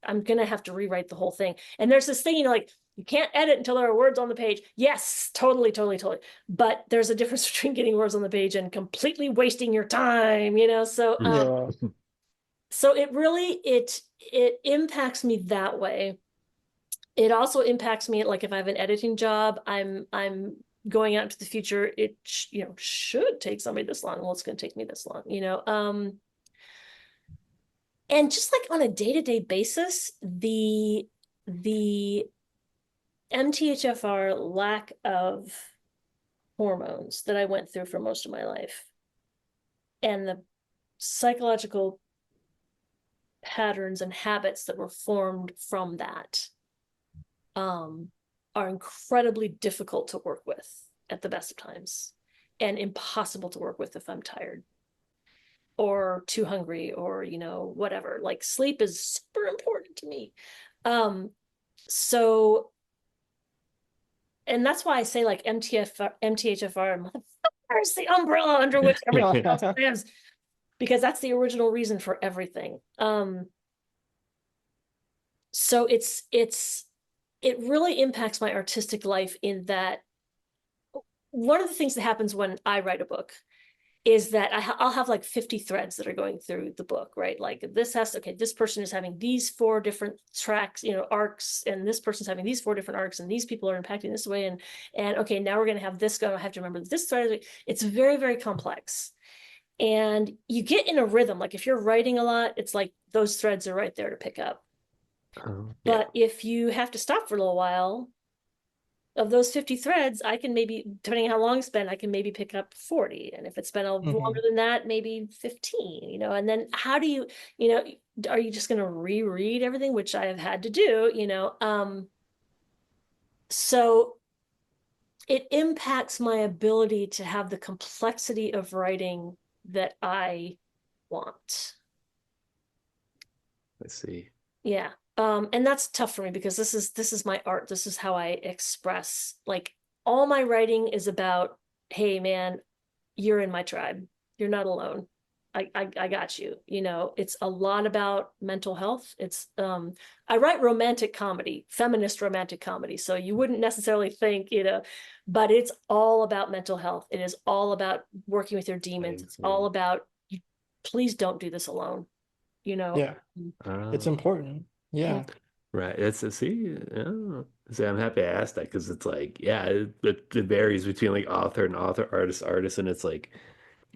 I'm gonna have to rewrite the whole thing. And there's this thing, like you can't edit until there are words on the page. Yes, totally, totally, totally. But there's a difference between getting words on the page and completely wasting your time, So Yeah. so it really it impacts me that way. It also impacts me, like if I have an editing job, I'm going out into the future. It should take somebody this long. Well, it's going to take me this long. And just like on a day-to-day basis, the MTHFR lack of hormones that I went through for most of my life and the psychological patterns and habits that were formed from that are incredibly difficult to work with at the best of times and impossible to work with if I'm tired or too hungry or whatever. Like sleep is super important to me. So and that's why I say like MTHFR motherfucker is the umbrella under which everything else lives, because that's the original reason for everything. So it really impacts my artistic life in that one of the things that happens when I write a book is that I'll have like 50 threads that are going through the book, right? Like this person is having these 4 different tracks, arcs, and this person's having these 4 different arcs, and these people are impacting this way. And okay, now we're going to have this go. I have to remember this thread. It's very, very complex. And you get in a rhythm. Like if you're writing a lot, it's like those threads are right there to pick up. yeah. But if you have to stop for a little while, of those 50 threads, I can maybe, depending on how long it's been, I can maybe pick up 40. And if it's been longer than that, maybe 15, and then how do are you just going to reread everything, which I have had to do, so it impacts my ability to have the complexity of writing that I want. I see. Yeah. And that's tough for me because this is my art. This is how I express. Like all my writing is about, hey man, you're in my tribe. You're not alone. I got you. It's a lot about mental health. It's I write romantic comedy, feminist romantic comedy. So you wouldn't necessarily think, but it's all about mental health. It is all about working with your demons. It's all about please don't do this alone. You know. Yeah. It's important. Yeah. Yeah. Right. See, yeah. See, I'm happy I asked that because it's like, yeah, it varies between like author and author, artist, and it's like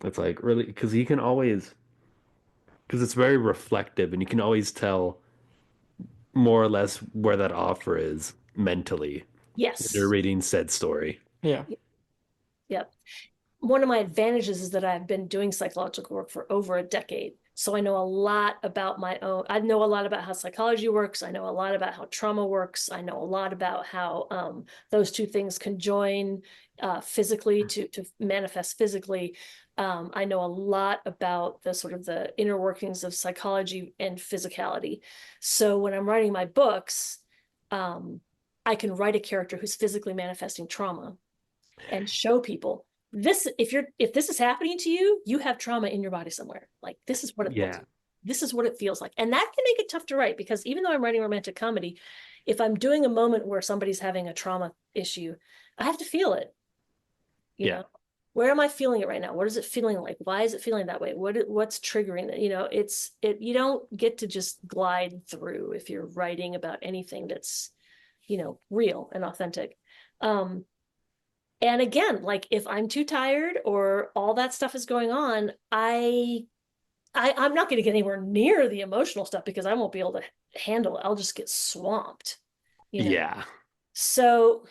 It's like really because you can always because it's very reflective and you can always tell more or less where that author is mentally when they're Yes. reading said story. Yeah. Yep. One of my advantages is that I've been doing psychological work for over a decade. So I know a lot about my own, I know a lot about how psychology works. I know a lot about how trauma works. I know a lot about how those two things conjoin physically to manifest physically. I know a lot about the sort of the inner workings of psychology and physicality. So when I'm writing my books, I can write a character who's physically manifesting trauma and show people this. If this is happening to you, you have trauma in your body somewhere. Like this is what it looks Yeah. like. This is what it feels like. And that can make it tough to write because even though I'm writing romantic comedy, if I'm doing a moment where somebody's having a trauma issue, I have to feel it. You Yeah. know, where am I feeling it right now? What is it feeling like? Why is it feeling that way? What's triggering it? You don't get to just glide through if you're writing about anything that's, real and authentic. And again, like if I'm too tired or all that stuff is going on, I'm not going to get anywhere near the emotional stuff because I won't be able to handle it. I'll just get swamped, you know. Yeah. So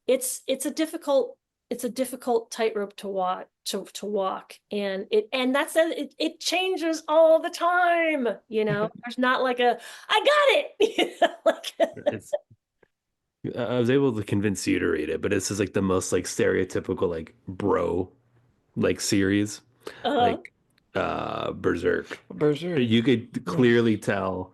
it's a difficult tightrope to walk to walk, and it changes all the time. There's not like I got it. Like, It's I was able to convince you to read it, but it's just like the most like stereotypical like bro like series. uh, Like Berserk. Berserk. You could Yeah. clearly tell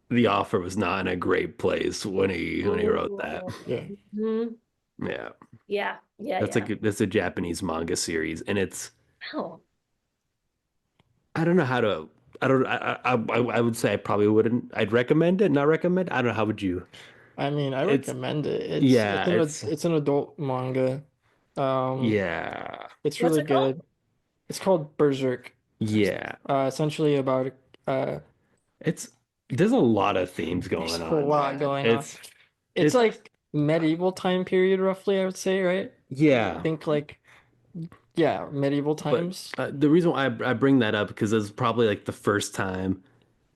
the author was not in a great place when he wrote that. Yeah. mhm. Yeah. Yeah, yeah, yeah. That's a Japanese manga series and it's Oh, I don't know how to I don't I would say I probably wouldn't I'd recommend it, not recommend. I don't know how would you? I mean, I It's recommend it. It's yeah, it's an it's an adult manga. Um, yeah. it's what's really it called? good. It's called Berserk. Yeah. Essentially about It's there's a lot of themes there's going a on, lot man. going on. It's It's like medieval time period roughly, I would say, right? yeah. Think like yeah, medieval But times. the reason why I bring that up because it's probably like the first time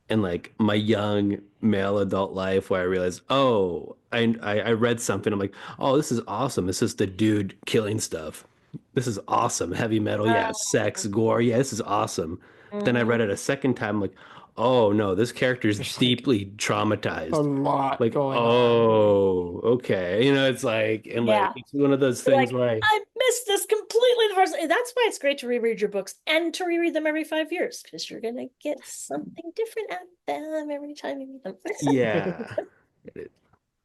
in like my young male adult life where I realized, oh, I read something. I'm like, oh, this is awesome. It's just the dude killing stuff. This is awesome. Heavy metal, yeah. Sex, gore, yeah. This is awesome. But then I Mhm. read it a second time. I'm like, oh no, this character is There's like deeply a traumatized. lot Like, going on. oh, okay. It's like, and like, Yeah. it's one of those You're things like, where I missed this completely the first. That's why it's great to reread your books and to reread them every 5 years because you're gonna get something different out of them every time you read them. yeah.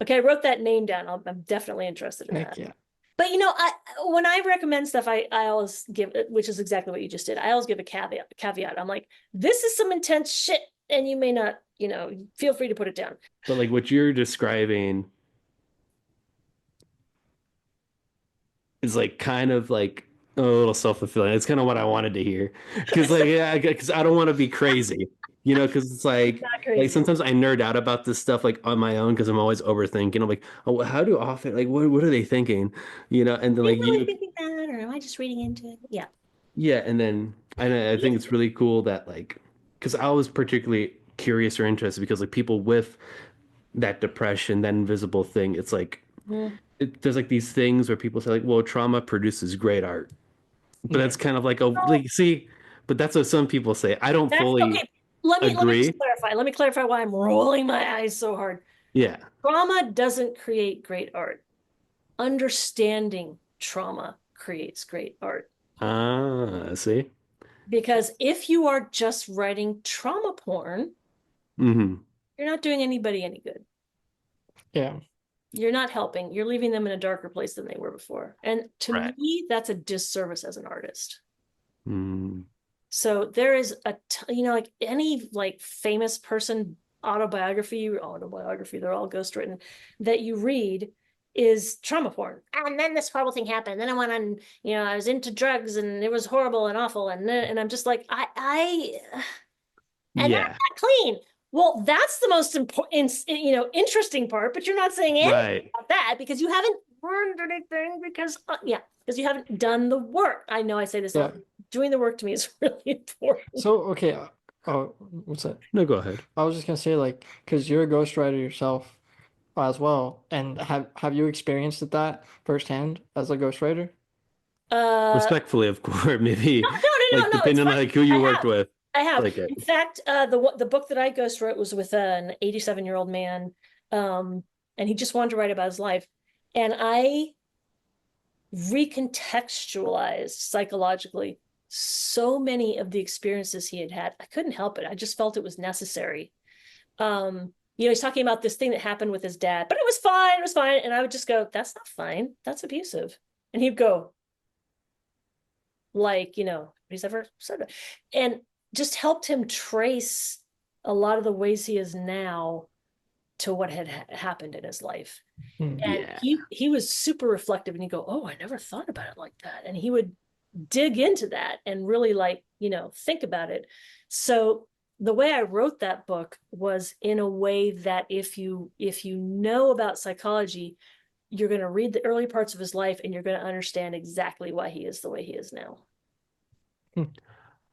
Okay, I wrote that name down. I'm definitely interested in Heck that. yeah. But when I recommend stuff, I always give it, which is exactly what you just did. I always give a caveat. I'm like, this is some intense shit, and you may not, feel free to put it down. But like what you're describing is like kind of like a little self-fulfilling. It's kind of what I wanted to hear. Because like yeah, because I don't want to be crazy. Because it's Not like crazy. sometimes I nerd out about this stuff like on my own because I'm always overthinking. I'm like, oh, how do often like what are they thinking? And then Are you like really you thinking that, or am I just reading into it? Yeah. yeah, and then and I think it's really cool that like because I was particularly curious or interested because like people with that depression, that invisible thing, it's like Mhm. there's like these things where people say like, well, trauma produces great art. But Yeah. that's kind of like a Oh, like see, but that's what some people say. I don't that's fully okay. Let me just agree. clarify. Let me clarify why I'm rolling my eyes so hard. Yeah. Trauma doesn't create great art. Understanding trauma creates great art. See? Because if you are just writing trauma porn, Hmm. you're not doing anybody any good. Yeah. You're not helping. You're leaving them in a darker place than they were before. And to Right. me, that's a disservice as an artist. Mm. So there is like any like famous person autobiography, they're all ghostwritten, that you read is trauma porn. And then this horrible thing happened. Then I went on, I was into drugs and it was horrible and awful. And I'm just like, and that's Yeah. not clean. Well, that's the most important, interesting part, but you're not saying anything Right. about that because you haven't learned anything because you haven't done the work. I know I say this all, Yeah. doing the work to me is really important. So, okay, oh, what's that? No, go ahead. I was just gonna say, like, because you're a ghostwriter yourself as well, and have you experienced that firsthand as a ghostwriter? Respectfully, of course, maybe like No, it's depending on fine. like who you I worked have. with. I have. Like In fact, the book that I ghost wrote was with an 87-year-old man, and he just wanted to write about his life, and I recontextualized psychologically so many of the experiences he had had. I couldn't help it. I just felt it was necessary. He's talking about this thing that happened with his dad, but it was fine. It was fine, and I would just go, "That's not fine. That's abusive," and he'd go, like, he's ever said it, and just helped him trace a lot of the ways he is now to what had happened in his life. And yeah. he was super reflective, and he'd go, "Oh, I never thought about it like that," and he would dig into that and really think about it. So the way I wrote that book was in a way that if you know about psychology, you're going to read the early parts of his life and you're going to understand exactly why he is the way he is now.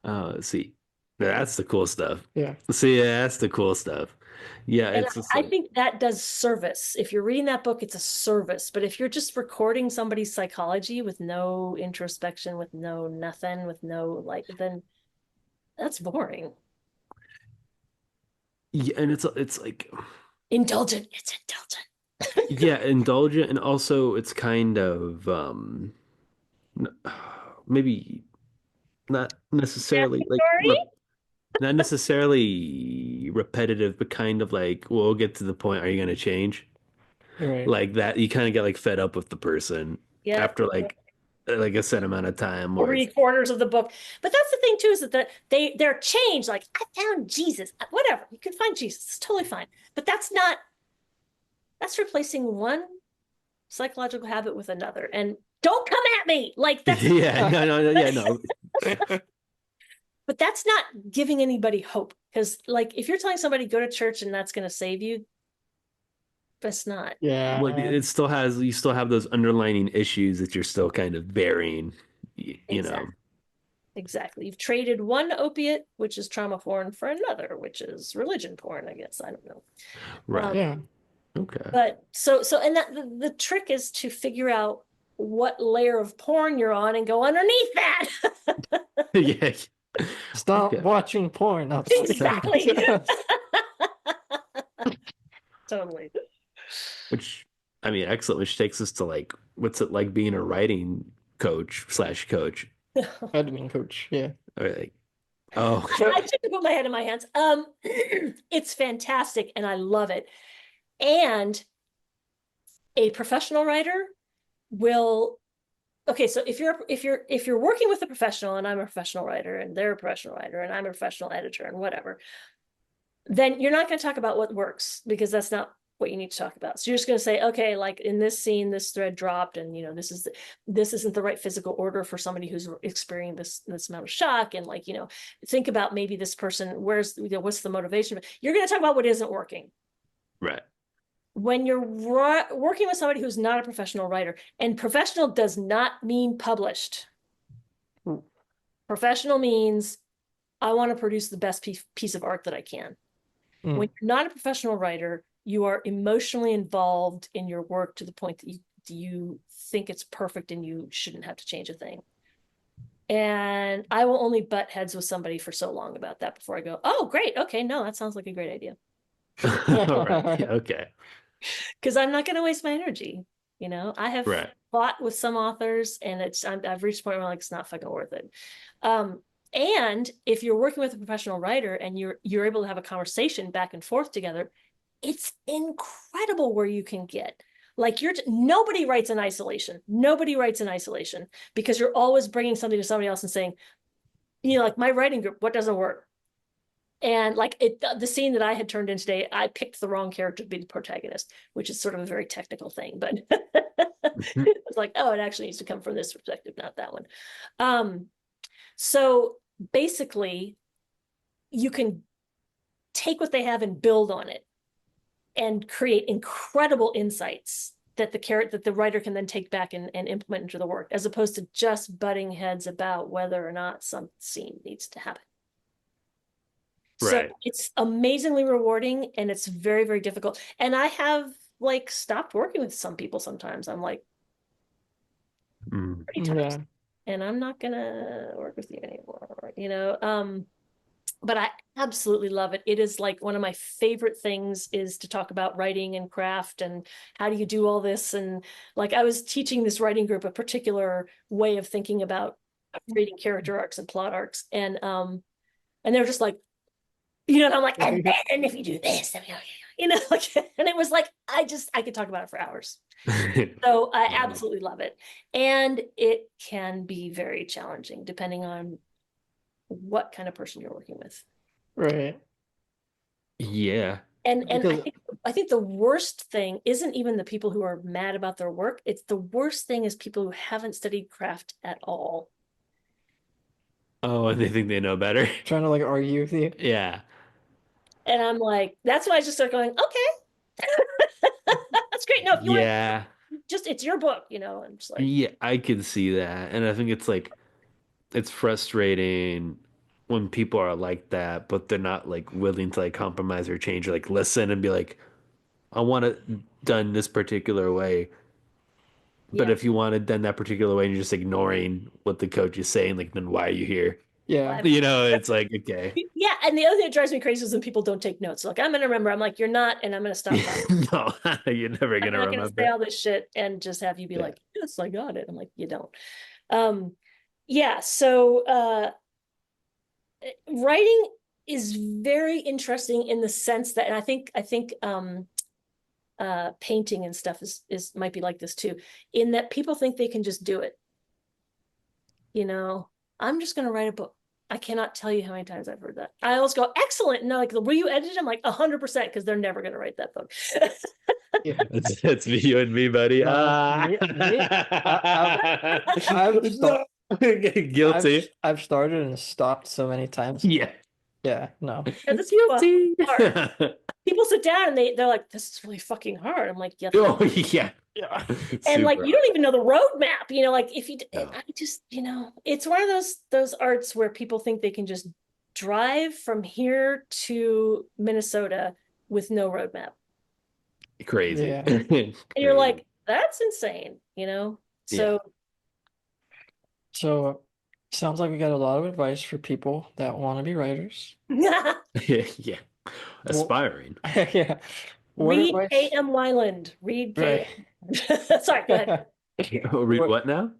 Let's see. That's the cool stuff. Yeah. See, yeah, that's the cool stuff. Yeah, And it's just I like, think that does service. If you're reading that book, it's a service. But if you're just recording somebody's psychology with no introspection, with no nothing, with no then that's boring. yeah, and it's like, Indulgent. It's indulgent. yeah, indulgent, and also it's kind of maybe not necessarily like Story? not necessarily repetitive, but kind of like, well, we'll get to the point. Are you going to change? Right. Like that, you kind of get like fed up with the person Yeah. after like a set amount of time, or it's 3/4 of the book. But that's the thing too, is that they're changed. Like, I found Jesus. Whatever. You can find Jesus. It's totally fine. But that's replacing one psychological habit with another. And don't come at me. Like, that's yeah, no, yeah, no, but that's not giving anybody hope. Because like, if you're telling somebody go to church and that's going to save you, that's not. Yeah. well, it still has you still have those underlining issues that you're still kind of bearing, you know. Exactly. You've traded one opiate, which is trauma porn, for another, which is religion porn, I guess. I don't know. Right. Yeah. Okay. But and that the trick is to figure out what layer of porn you're on and go underneath that. Yeah. Stop Okay. watching porn. Exactly. Totally. Which, I mean, excellent. Which takes us to like, what's it like being a writing coach? Admin coach. Yeah. Or like, oh, I shouldn't put my head in my hands. It's fantastic and I love it. And a professional writer will, okay, so if you're working with a professional, and I'm a professional writer and they're a professional writer and I'm a professional editor and whatever, then you're not going to talk about what works, because that's not what you need to talk about. So you're just going to say, okay, like in this scene, this thread dropped, and this isn't the right physical order for somebody who's experiencing this amount of shock, and think about maybe this person, what's the motivation? You're going to talk about what isn't working. right. When you're working with somebody who's not a professional writer, and professional does not mean published. Professional means I want to produce the best piece of art that I can. When you're not a professional writer, you are emotionally involved in your work to the point that you think it's perfect and you shouldn't have to change a thing. And I will only butt heads with somebody for so long about that before I go, oh, great. Okay, no, that sounds like a great idea. All right. Yeah, okay. Because I'm not going to waste my energy. I have fought with some authors, and I've reached a point where it's not fucking worth it. And if you're working with a professional writer and you're able to have a conversation back and forth together, it's incredible where you can get. Like, nobody writes in isolation. Nobody writes in isolation, because you're always bringing something to somebody else and saying, like my writing group, what doesn't work? And like the scene that I had turned in today, I picked the wrong character to be the protagonist, which is sort of a very technical thing, but it's like, oh, it actually needs to come from this perspective, not that one. So basically, you can take what they have and build on it and create incredible insights that the writer can then take back and implement into the work, as opposed to just butting heads about whether or not some scene needs to happen. So Right. it's amazingly rewarding, and it's very, very difficult. And I have like stopped working with some people sometimes. I'm like, Mm. pretty times, and I'm not gonna work with you anymore, you know. But I absolutely love it. It is like one of my favorite things is to talk about writing and craft and how do you do all this. And like I was teaching this writing group a particular way of thinking about creating character arcs and plot arcs. And they're just like, you know, and I'm like, and then if you do this, you know, like, and it was like, I could talk about it for hours. So I absolutely love it. And it can be very challenging depending on what kind of person you're working with. Right. Yeah. And Because I think the worst thing isn't even the people who are mad about their work. It's the worst thing is people who haven't studied craft at all. Oh, and they think they know better. trying to like argue with you. Yeah. And I'm like, that's when I just start going, okay, that's great. No, if you want Yeah. just, it's your book, you know. I'm just like, Yeah, I can see that. And I think it's like it's frustrating when people are like that, but they're not like willing to like compromise or change or like listen and be like, I want it done this particular way. But yeah. if you want it done that particular way and you're just ignoring what the coach is saying, like then why are you here? Yeah. You know, it's like okay. Yeah, and the other thing that drives me crazy is when people don't take notes. Like, I'm gonna remember. I'm like, you're not, and I'm gonna stop talking. No, you're never I'm gonna not gonna say remember. all this shit and just have you be Yeah. like, yes, I got it. I'm like, you don't. Yeah, so writing is very interesting in the sense that, and I think painting and stuff is might be like this too, in that people think they can just do it. You know, I'm just gonna write a book. I cannot tell you how many times I've heard that. I always go, excellent. And they're like, will you edit it? I'm like 100% because they're never gonna write that book. Yeah. That's me, you and me, buddy. Guilty. I've started and stopped so many times. Yeah. Yeah, no. Because it's Guilty. hard. People sit down and they're like, this is really fucking hard. I'm like, yeah. Oh yeah. Yeah. And like Super you don't even know the roadmap, you know, like if you No. I just, you know, it's one of those arts where people think they can just drive from here to Minnesota with no roadmap. Crazy. Yeah. And you're like, that's insane, you know? So So sounds like we got a lot of advice for people that want to be writers. yeah. Yeah. Aspiring. Yeah. What read advice? K.M. Weiland. Read Right. K.M. Sorry, go ahead. Read what now?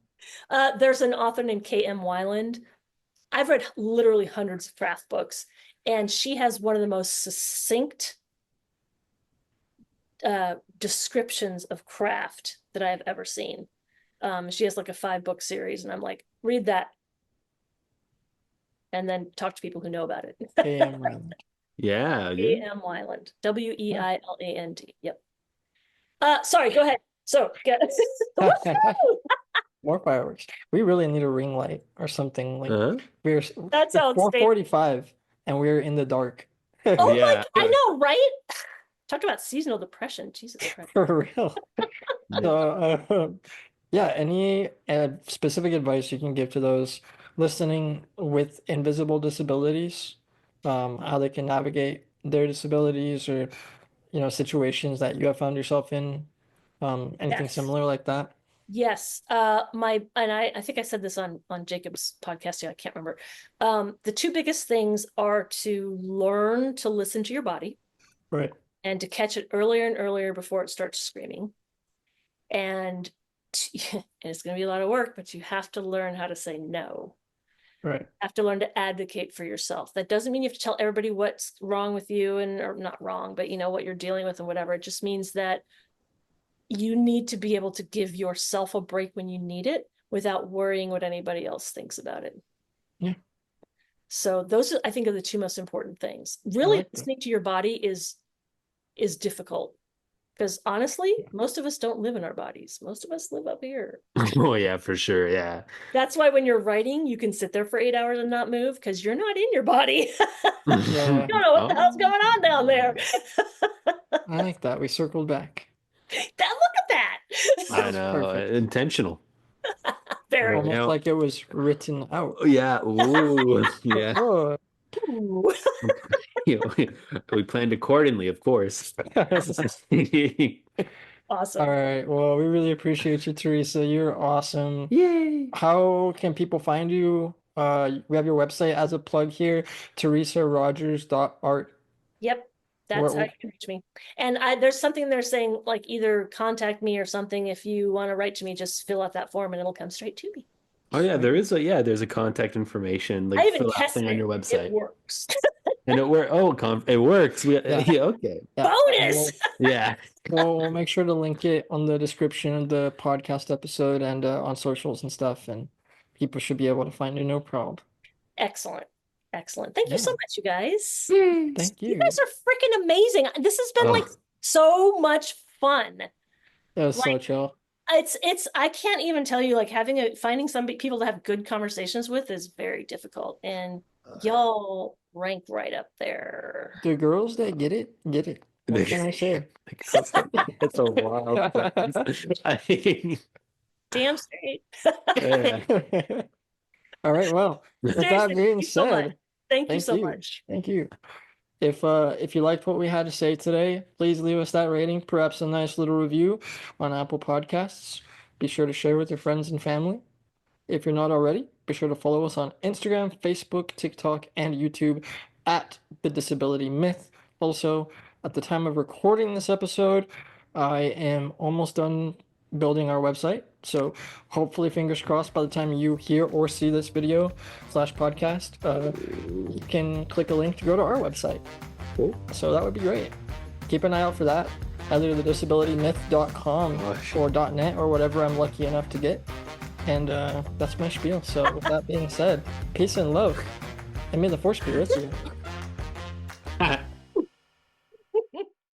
There's an author named K.M. Weiland. I've read literally hundreds of craft books, and she has one of the most succinct descriptions of craft that I've ever seen. She has like a 5-book series, and I'm like, read that, and then talk to people who know about it. K.M. Weiland. Yeah. K.M. Weiland. Weiland. Yep. Sorry, go ahead. So get More fireworks. We really need a ring light or something. Like we're that sounds 4:45 and we're in the dark. Oh Yeah. my, I know, right? Talk about seasonal depression. Jesus Christ. For real. So, yeah, any specific advice you can give to those listening with invisible disabilities, how they can navigate their disabilities or, situations that you have found yourself in, anything Yes. similar like that? Yes. I think I said this on Jacob's podcast. Yeah, I can't remember. The two biggest things are to learn to listen to your body. Right. And to catch it earlier and earlier before it starts screaming. And it's going to be a lot of work, but you have to learn how to say no. Right. You have to learn to advocate for yourself. That doesn't mean you have to tell everybody what's wrong with you or not wrong, but what you're dealing with and whatever. It just means that you need to be able to give yourself a break when you need it without worrying what anybody else thinks about it. Yeah. So those, I think, are the two most important things. Really listening to your body is difficult. Because honestly, most of us don't live in our bodies. Most of us live up here. Oh yeah, for sure. Yeah. That's why when you're writing, you can sit there for 8 hours and not move because you're not in your body. Yeah. You don't know what the hell's going on down there. I like that. We circled back. Look at that. know, Perfect. intentional. Very. Right. Almost Yeah. like it was written out. Yeah. Ooh. Yeah. Oh. Ooh. We planned accordingly, of course. Awesome. All right. Well, we really appreciate you, Theresa. You're awesome. Yay. How can people find you? We have your website as a plug here, teresarogers.art. Yep. That's how Where, you can reach me. And there's something there saying like either contact me or something. If you want to write to me, just fill out that form and it'll come straight to me. Oh yeah, there's a contact information, I like even fill out tested thing on it. your It website. works. And it works. Yeah. Yeah, okay. yeah. Bonus. Yeah. We'll make sure to link it on the description of the podcast episode and on socials and stuff, and people should be able to find you no problem. Excellent. Excellent. Thank you so Yeah. much, you guys. Thank You you. guys are freaking amazing. This has been like Oh, so much fun. It was so Like, chill. it's I can't even tell you, like finding some people to have good conversations with is very difficult. And y'all rank right up there. The girls that get it, get it. What can I say? it's a wild place. I mean, Damn straight. yeah. All right, well, with Seriously, that thank being you so much. said, Thank you thank so you. much. Thank you. If you liked what we had to say today, please leave us that rating, perhaps a nice little review on Apple Podcasts. Be sure to share with your friends and family. If you're not already, be sure to follow us on Instagram, Facebook, TikTok, and YouTube at The Disability Myth. Also, at the time of recording this episode, I am almost done building our website. So hopefully, fingers crossed, by the time you hear or see this video / podcast, you can click a link to go to our website. Cool. So that would be great. Keep an eye out for that. Either thedisabilitymyth.com Gosh. or .net or whatever I'm lucky enough to get. And that's my spiel. So with that being said, peace and love. And may the force be with you.